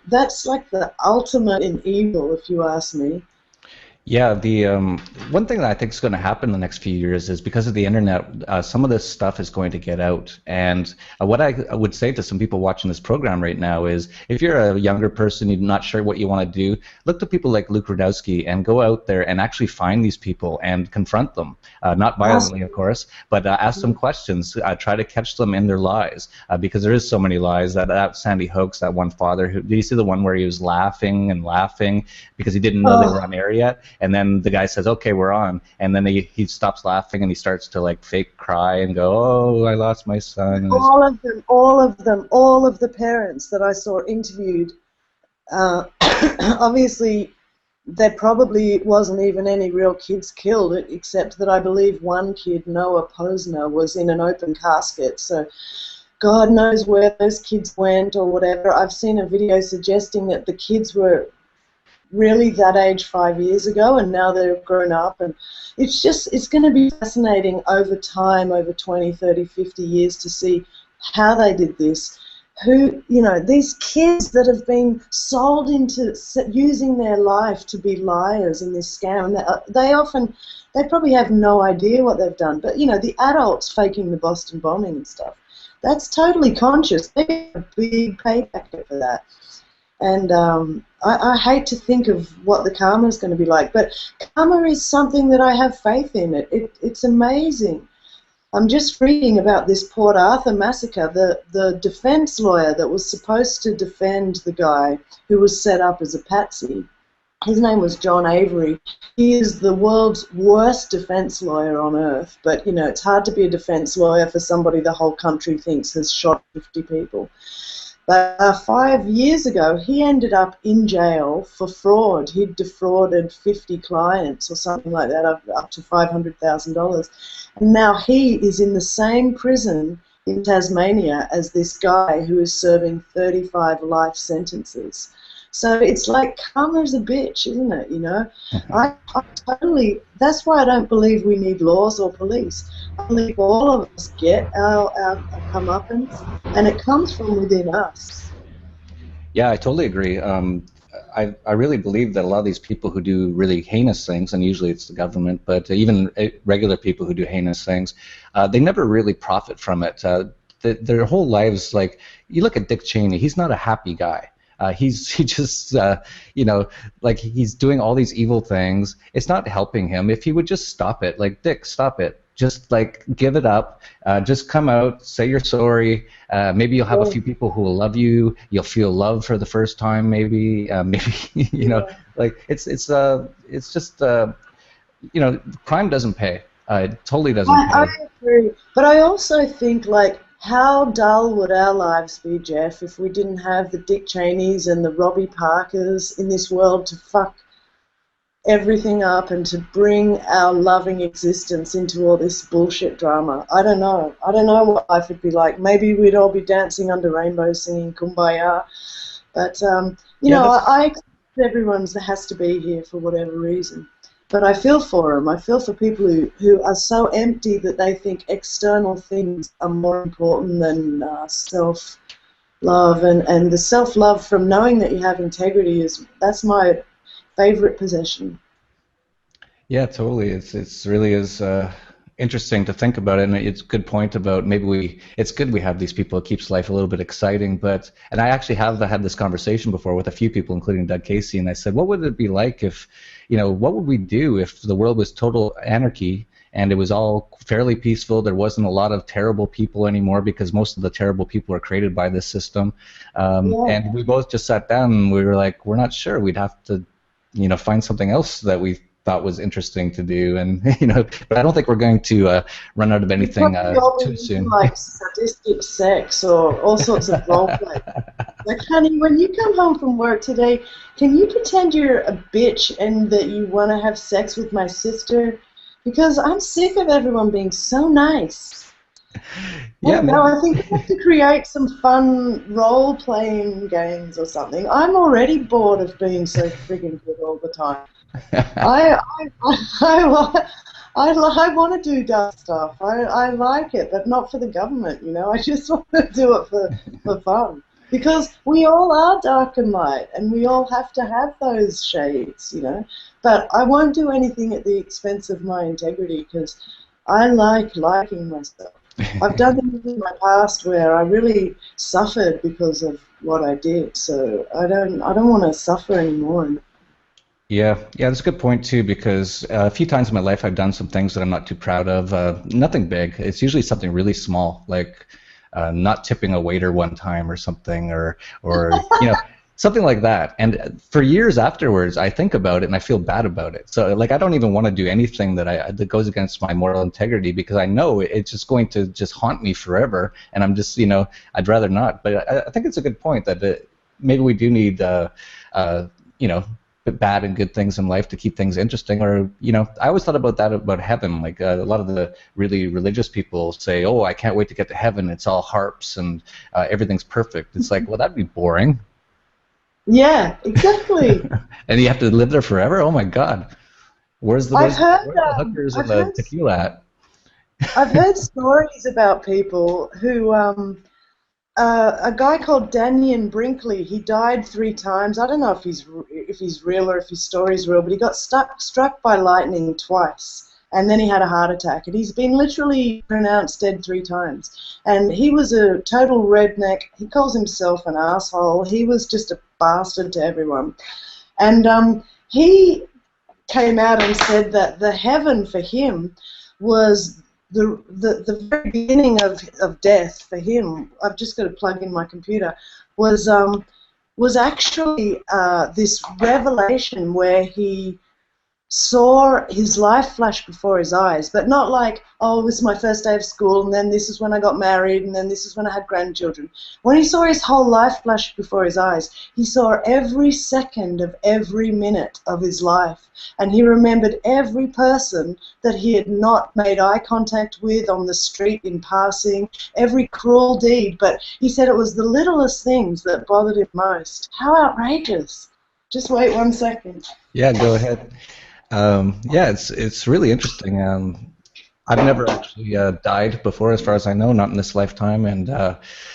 that's like the ultimate in evil, if you ask me. Yeah, the one thing that I think is going to happen in the next few years is because of the internet, some of this stuff is going to get out. And what I would say to some people watching this program right now is, if you're a younger person, you're not sure what you want to do, look to people like Luke Rudowski and go out there and actually find these people and confront them. Not violently, of course, but ask them questions. Try to catch them in their lies, because there is so many lies. That Sandy hoax, that one father, did you see the one where he was laughing and laughing because he didn't know they were on air yet? And then the guy says, okay, we're on. And then he stops laughing and he starts to like fake cry and go, oh, I lost my son. All of the parents that I saw interviewed, obviously there probably wasn't even any real kids killed, except that I believe one kid, Noah Posner, was in an open casket. So God knows where those kids went or whatever. I've seen a video suggesting that the kids were really that age 5 years ago, and now they're grown up, and it's going to be fascinating over time, over 20, 30, 50 years, to see how they did this. Who, you know, these kids that have been sold into using their life to be liars in this scam, they probably have no idea what they've done, but, you know, the adults faking the Boston bombing and stuff, that's totally conscious. They get a big payback for that. And I hate to think of what the karma is going to be like, but karma is something that I have faith in. It's amazing. I'm just reading about this Port Arthur Massacre. The defense lawyer that was supposed to defend the guy who was set up as a patsy, his name was John Avery. He is the world's worst defense lawyer on earth, but, you know, it's hard to be a defense lawyer for somebody the whole country thinks has shot 50 people. But 5 years ago, he ended up in jail for fraud. He'd defrauded 50 clients or something like that, up to $500,000. And now he is in the same prison in Tasmania as this guy who is serving 35 life sentences. So it's like karma's a bitch, isn't it, you know? I totally, that's why I don't believe we need laws or police. I believe all of us get our comeuppance, and it comes from within us. Yeah, I totally agree. I really believe that a lot of these people who do really heinous things, and usually it's the government, but even regular people who do heinous things, they never really profit from it. Their whole lives, like, you look at Dick Cheney, he's not a happy guy. He just, you know, like, he's doing all these evil things. It's not helping him. If he would just stop it, like, Dick, stop it. Just, like, give it up. Just come out, say you're sorry. Maybe you'll have a few people who will love you. You'll feel love for the first time, maybe. Maybe, you know, like, it's just, you know, crime doesn't pay. It totally doesn't pay. I agree. But I also think, like, how dull would our lives be, Jeff, if we didn't have the Dick Cheneys and the Robbie Parkers in this world to fuck everything up and to bring our loving existence into all this bullshit drama? I don't know. I don't know what life would be like. Maybe we'd all be dancing under rainbows singing Kumbaya. But, you know, I accept everyone has to be here for whatever reason. But I feel for them. I feel for people who are so empty that they think external things are more important than self-love. And the self-love from knowing that you have integrity, that's my favorite possession. Yeah, totally. It's really is interesting to think about it, and it's a good point about it's good we have these people. It keeps life a little bit exciting. And I actually have had this conversation before with a few people, including Doug Casey, and I said, what would it be like if, you know, what would we do if the world was total anarchy and it was all fairly peaceful? There wasn't a lot of terrible people anymore because most of the terrible people are created by this system. And we both just sat down and we were like, we're not sure. We'd have to, you know, find something else that we thought was interesting to do, and you know, but I don't think we're going to run out of anything too soon. Like sadistic sex or all sorts of role play. Like, honey, when you come home from work today, can you pretend you're a bitch and that you want to have sex with my sister? Because I'm sick of everyone being so nice. Yeah, I think we have to create some fun role-playing games or something. I'm already bored of being so friggin' good all the time. I want to do dark stuff. I like it, but not for the government, you know. I just want to do it for fun. Because we all are dark and light, and we all have to have those shades, you know. But I won't do anything at the expense of my integrity, because I like liking myself. I've done things in my past where I really suffered because of what I did, so I don't want to suffer anymore. Yeah, that's a good point too, because a few times in my life I've done some things that I'm not too proud of. Nothing big. It's usually something really small, like not tipping a waiter one time or something, or you know, something like that. And for years afterwards, I think about it and I feel bad about it. So like, I don't even want to do anything that goes against my moral integrity, because I know it's just going to just haunt me forever. And I'm just, you know, I'd rather not. But I think it's a good point that maybe we do need, you know, bad and good things in life to keep things interesting. Or, you know, I always thought about that about heaven. Like a lot of the really religious people say, oh, I can't wait to get to heaven. It's all harps and everything's perfect. It's like, well, that'd be boring. Yeah, exactly. And you have to live there forever? Oh my God. Where's the hookers and the tequila at? I've heard stories about people who, a guy called Dannion Brinkley, he died 3 times. I don't know if he's real or if his story's real, but he got struck by lightning twice, and then he had a heart attack, and he's been literally pronounced dead 3 times. And he was a total redneck. He calls himself an asshole. He was just a bastard to everyone. And he came out and said that the heaven for him was the very beginning of death for him. I've just got to plug in my computer. Was actually this revelation where he saw his life flash before his eyes, but not like, oh, this is my first day of school, and then this is when I got married, and then this is when I had grandchildren. When he saw his whole life flash before his eyes, he saw every second of every minute of his life, and he remembered every person that he had not made eye contact with on the street in passing, every cruel deed, but he said it was the littlest things that bothered him most. How outrageous. Just wait 1 second. Yeah, go ahead. Yeah, it's really interesting. I've never actually died before, as far as I know, not in this lifetime, and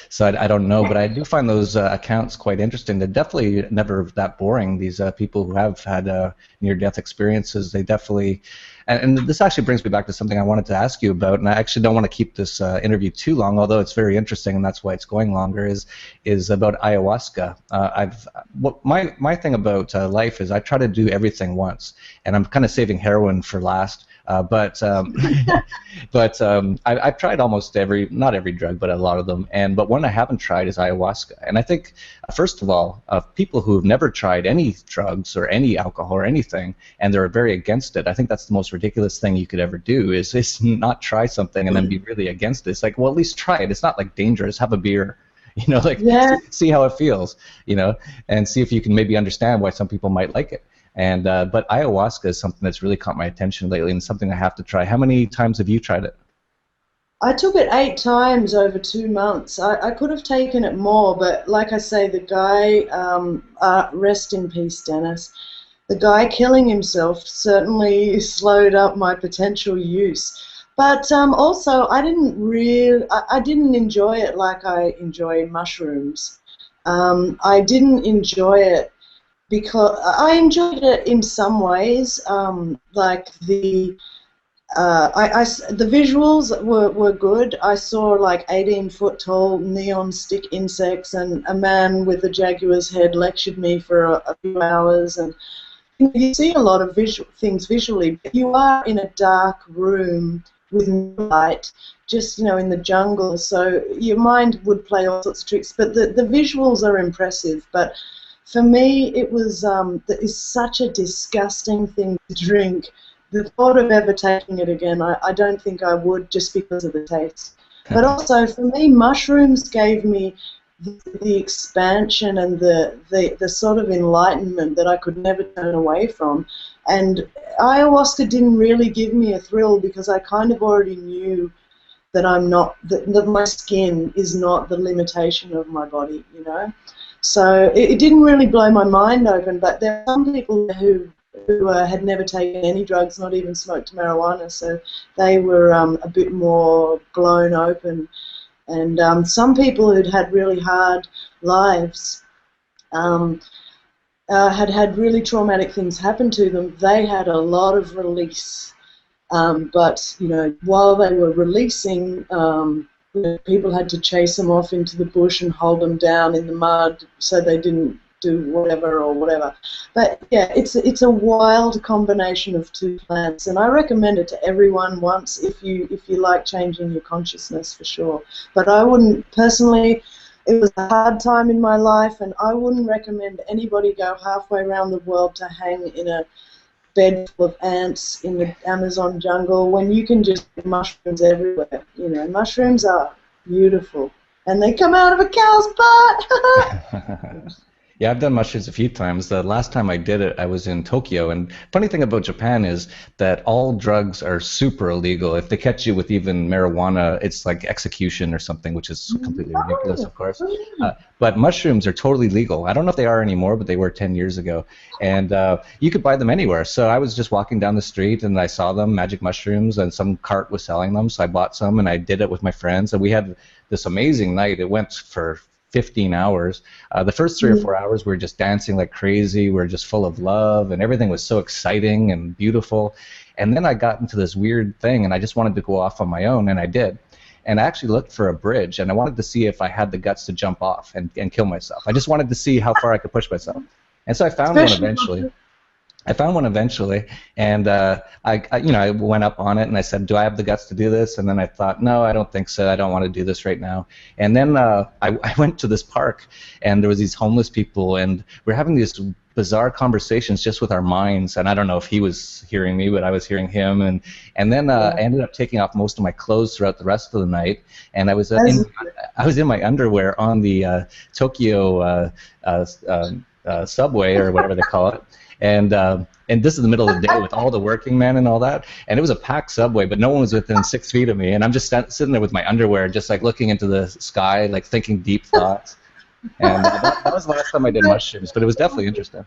so I don't know. But I do find those accounts quite interesting. They're definitely never that boring. These people who have had near-death experiences, they definitely. And this actually brings me back to something I wanted to ask you about, and I actually don't want to keep this interview too long, although it's very interesting, and that's why it's going longer. Is about ayahuasca. My thing about life is I try to do everything once, and I'm kind of saving heroin for last. But I've tried almost not every drug, but a lot of them. But one I haven't tried is ayahuasca. And I think, first of all, people who have never tried any drugs or any alcohol or anything, and they're very against it, I think that's the most ridiculous thing you could ever do is not try something and then be really against it. It's like, well, at least try it. It's not like dangerous. Have a beer. See how it feels, and see if you can maybe understand why some people might like it. And but ayahuasca is something that's really caught my attention lately, and something I have to try. How many times have you tried it? I took it 8 times over 2 months. I could have taken it more, but like I say, the guy, rest in peace, Dennis, the guy killing himself certainly slowed up my potential use. But also, I didn't enjoy it like I enjoy mushrooms. I didn't enjoy it because I enjoyed it in some ways, like the visuals were good. I saw like 18-foot tall neon stick insects, and a man with a jaguar's head lectured me for a few hours, and you see a lot of things visually, but you are in a dark room with no light, just in the jungle, so your mind would play all sorts of tricks, but the visuals are impressive. But for me, it was it's such a disgusting thing to drink. The thought of ever taking it again, I don't think I would, just because of the taste. But also, for me, mushrooms gave me the expansion and the sort of enlightenment that I could never turn away from. And ayahuasca didn't really give me a thrill because I kind of already knew that that my skin is not the limitation of my body, So it didn't really blow my mind open, but there are some people who had never taken any drugs, not even smoked marijuana, so they were a bit more blown open. And some people who'd had really hard lives, had really traumatic things happen to them, they had a lot of release. But, while they were releasing, people had to chase them off into the bush and hold them down in the mud so they didn't do whatever. But yeah, it's a wild combination of 2 plants, and I recommend it to everyone once if you like changing your consciousness, for sure. But I wouldn't personally. It was a hard time in my life, and I wouldn't recommend anybody go halfway around the world to hang in a bed full of ants in the Amazon jungle when you can just get mushrooms everywhere. Mushrooms are beautiful, and they come out of a cow's butt. Yeah, I've done mushrooms a few times. The last time I did it, I was in Tokyo, and funny thing about Japan is that all drugs are super illegal. If they catch you with even marijuana, it's like execution or something, which is completely ridiculous, of course. But mushrooms are totally legal. I don't know if they are anymore, but they were 10 years ago. And you could buy them anywhere. So I was just walking down the street, and I saw them, magic mushrooms, and some cart was selling them, so I bought some, and I did it with my friends, and we had this amazing night. It went for 15 hours. The first 3 or 4 hours we were just dancing like crazy. We were just full of love, and everything was so exciting and beautiful. And then I got into this weird thing, and I just wanted to go off on my own, and I did. And I actually looked for a bridge, and I wanted to see if I had the guts to jump off and kill myself. I just wanted to see how far I could push myself. And so I found one eventually. I found one eventually, and I went up on it and I said, "Do I have the guts to do this?" And then I thought, "No, I don't think so. I don't want to do this right now." And then I went to this park, and there was these homeless people, and we're having these bizarre conversations just with our minds. And I don't know if he was hearing me, but I was hearing him. And then I ended up taking off most of my clothes throughout the rest of the night, and I was in my underwear on the Tokyo subway or whatever they call it. And this is the middle of the day with all the working men and all that, and it was a packed subway, but no one was within 6 feet of me, and I'm just sitting there with my underwear, just like looking into the sky, like thinking deep thoughts. And that was the last time I did mushrooms, but it was definitely interesting.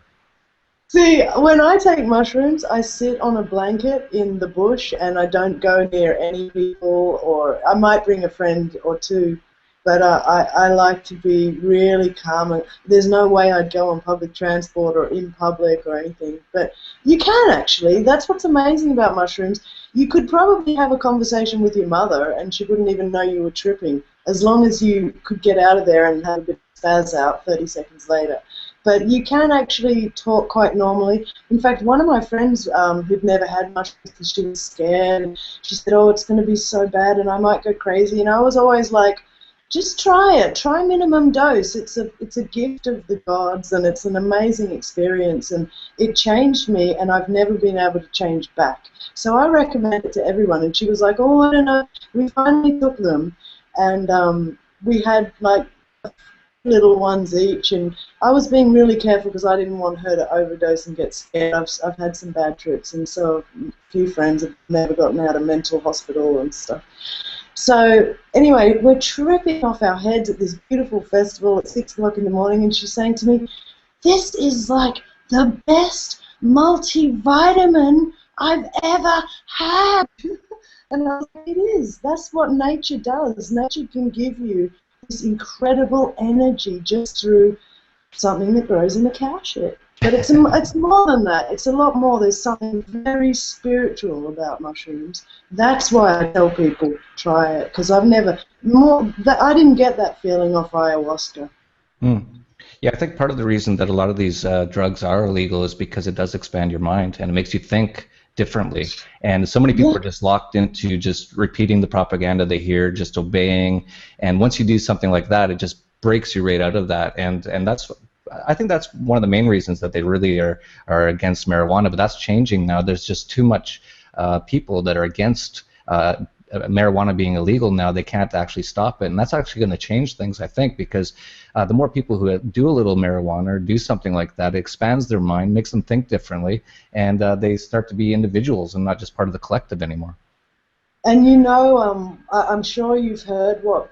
See, when I take mushrooms, I sit on a blanket in the bush, and I don't go near any people, or I might bring a friend or two. But I like to be really calm. And there's no way I'd go on public transport or in public or anything. But you can actually. That's what's amazing about mushrooms. You could probably have a conversation with your mother and she wouldn't even know you were tripping, as long as you could get out of there and have a bit of spaz out 30 seconds later. But you can actually talk quite normally. In fact, one of my friends who'd never had mushrooms because she was scared, and she said, "Oh, it's going to be so bad and I might go crazy." And I was always like, just try it. Try minimum dose. It's a gift of the gods, and it's an amazing experience. And it changed me, and I've never been able to change back. So I recommend it to everyone. And she was like, "Oh, I don't know." We finally took them, and we had like little ones each. And I was being really careful because I didn't want her to overdose and get scared. I've had some bad trips, and so a few friends have never gotten out of mental hospital and stuff. So anyway, we're tripping off our heads at this beautiful festival at 6 o'clock in the morning, and she's saying to me, "This is like the best multivitamin I've ever had." And I was like, it is. That's what nature does. Nature can give you this incredible energy just through something that grows in the cowshed. But it's more than that. It's a lot more. There's something very spiritual about mushrooms. That's why I tell people try it, because I didn't get that feeling off ayahuasca. Yeah, I think part of the reason that a lot of these drugs are illegal is because it does expand your mind and it makes you think differently. And so many people are just locked into just repeating the propaganda they hear, just obeying. And once you do something like that, it just breaks you right out of that. And I think that's one of the main reasons that they really are against marijuana, but that's changing now. There's just too much people that are against marijuana being illegal now. They can't actually stop it, and that's actually going to change things, I think, because the more people who do a little marijuana or do something like that, it expands their mind, makes them think differently, and they start to be individuals and not just part of the collective anymore. And you know, I'm sure you've heard what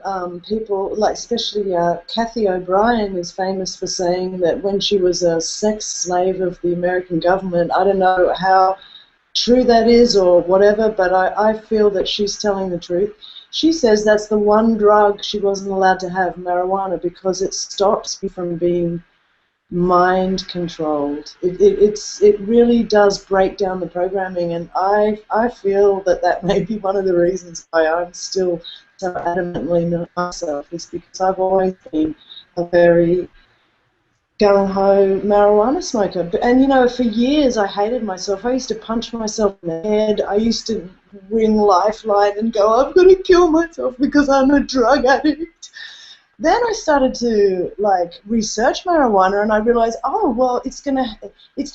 people, like especially Kathy O'Brien is famous for saying that when she was a sex slave of the American government. I don't know how true that is or whatever, but I feel that she's telling the truth. She says that's the one drug she wasn't allowed to have, marijuana, because it stops you from being mind controlled. It really does break down the programming, and I feel that may be one of the reasons why I'm still so adamantly not myself, is because I've always been a very gung-ho marijuana smoker. And you know, for years I hated myself. I used to punch myself in the head. I used to ring Lifeline and go, "I'm going to kill myself because I'm a drug addict." Then I started to research marijuana, and I realized, oh well, it's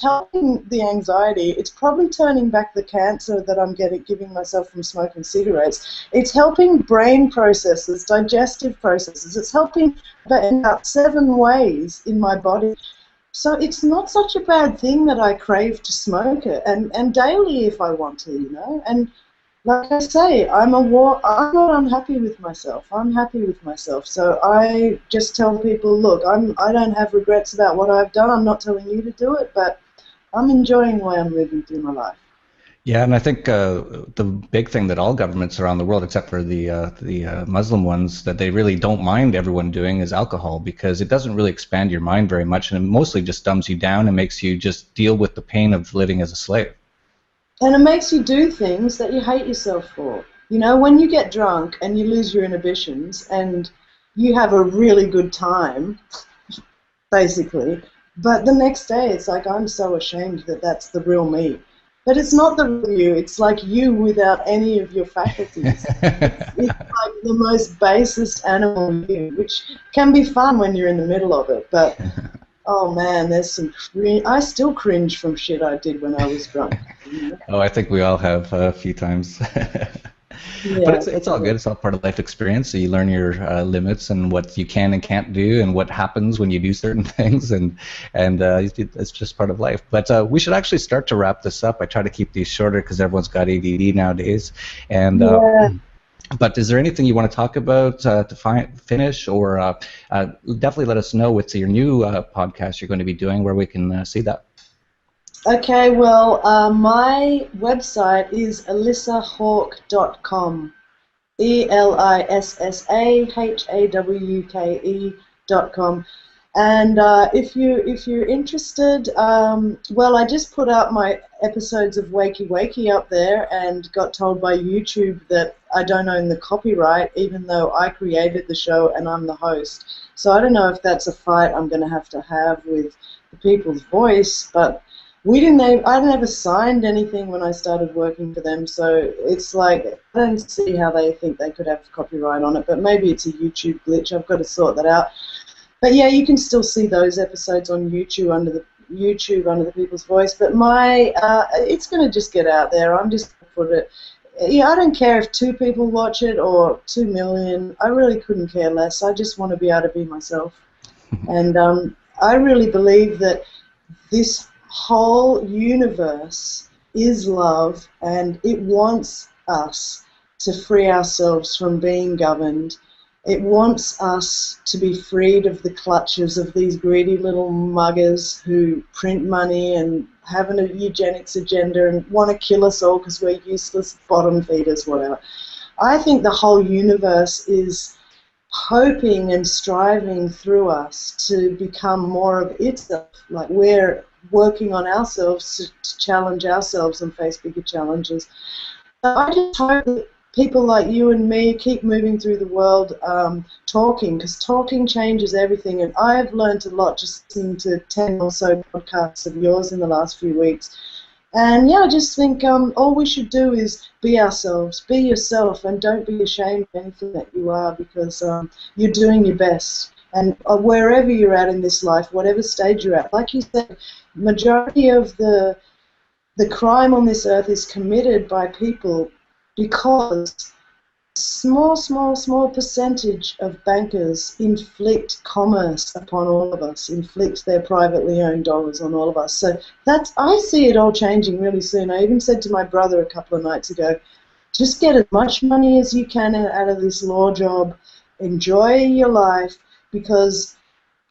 helping the anxiety. It's probably turning back the cancer that I'm giving myself from smoking cigarettes. It's helping brain processes, digestive processes. It's helping in about 7 ways in my body. So it's not such a bad thing that I crave to smoke it, and daily if I want to, you know. And like I say, I'm not unhappy with myself. I'm happy with myself. So I just tell people, look, I don't have regrets about what I've done. I'm not telling you to do it, but I'm enjoying the way I'm living through my life. Yeah, and I think the big thing that all governments around the world, except for the Muslim ones, that they really don't mind everyone doing is alcohol, because it doesn't really expand your mind very much, and it mostly just dumbs you down and makes you just deal with the pain of living as a slave. And it makes you do things that you hate yourself for. You know, when you get drunk and you lose your inhibitions and you have a really good time, basically, But the next day, it's like, I'm so ashamed that that's the real me. But it's not the real you. It's like you without any of your faculties. It's like the most basest animal you, which can be fun when you're in the middle of it. But, oh man, there's some I still cringe from shit I did when I was drunk. Oh, I think we all have a few times. Yeah, but it's all good. It's all part of life experience. So you learn your limits and what you can and can't do, and what happens when you do certain things, and it's just part of life. But we should actually start to wrap this up. I try to keep these shorter because everyone's got ADD nowadays. And but is there anything you want to talk about to finish, or definitely let us know what's your new podcast you're going to be doing, where we can see that. Okay, well, my website is elissahawke.com, ELISSAHAWKE.com, and if you're interested, well, I just put out my episodes of Wakey Wakey up there, and got told by YouTube that I don't own the copyright, even though I created the show and I'm the host. So I don't know if that's a fight I'm going to have with the People's Voice, but I never signed anything when I started working for them, so it's like, I don't see how they think they could have copyright on it, but maybe it's a YouTube glitch. I've got to sort that out. But yeah, you can still see those episodes on YouTube under the People's Voice, but it's going to just get out there. I'm just going to put it, I don't care if 2 people watch it or 2 million. I really couldn't care less. I just want to be able to be myself. And I really believe that this whole universe is love, and it wants us to free ourselves from being governed. It wants us to be freed of the clutches of these greedy little muggers who print money and have a eugenics agenda and want to kill us all because we're useless bottom feeders, whatever. I think the whole universe is hoping and striving through us to become more of itself. Like, we're working on ourselves to challenge ourselves and face bigger challenges. I just hope that people like you and me keep moving through the world talking, because talking changes everything, and I've learned a lot just listening to 10 or so podcasts of yours in the last few weeks. And yeah, I just think all we should do is be ourselves, be yourself, and don't be ashamed of anything that you are, because you're doing your best. And wherever you're at in this life, whatever stage you're at, like you said, majority of the crime on this earth is committed by people because small percentage of bankers inflict commerce upon all of us, inflict their privately owned dollars on all of us. So I see it all changing really soon. I even said to my brother a couple of nights ago, just get as much money as you can out of this law job, enjoy your life, because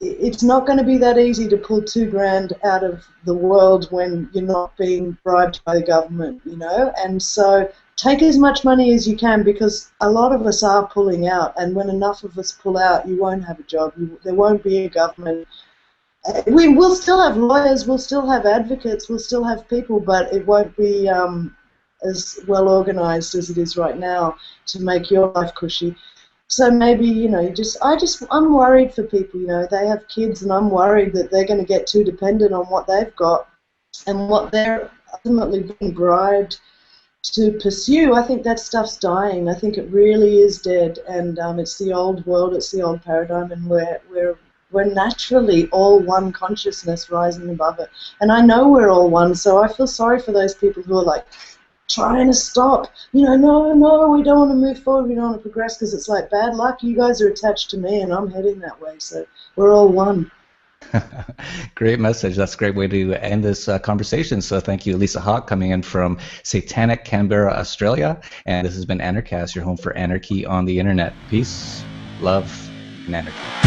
it's not going to be that easy to pull $2,000 out of the world when you're not being bribed by the government, And so take as much money as you can, because a lot of us are pulling out, and when enough of us pull out, you won't have a job, there won't be a government. We will still have lawyers, we'll still have advocates, we'll still have people, but it won't be as well organized as it is right now to make your life cushy. So maybe, I'm worried for people, they have kids, and I'm worried that they're going to get too dependent on what they've got and what they're ultimately being bribed to pursue. I think that stuff's dying. I think it really is dead, and it's the old world, it's the old paradigm, and we're naturally all one consciousness rising above it. And I know we're all one, so I feel sorry for those people who are like, trying to stop, no, we don't want to move forward, we don't want to progress, because it's like, bad luck, you guys are attached to me and I'm heading that way, so we're all one. Great message. That's a great way to end this conversation. So thank you, Elissa Hawke, coming in from satanic Canberra, Australia, and this has been Anarchast, your home for anarchy on the internet. Peace, love, and anarchy.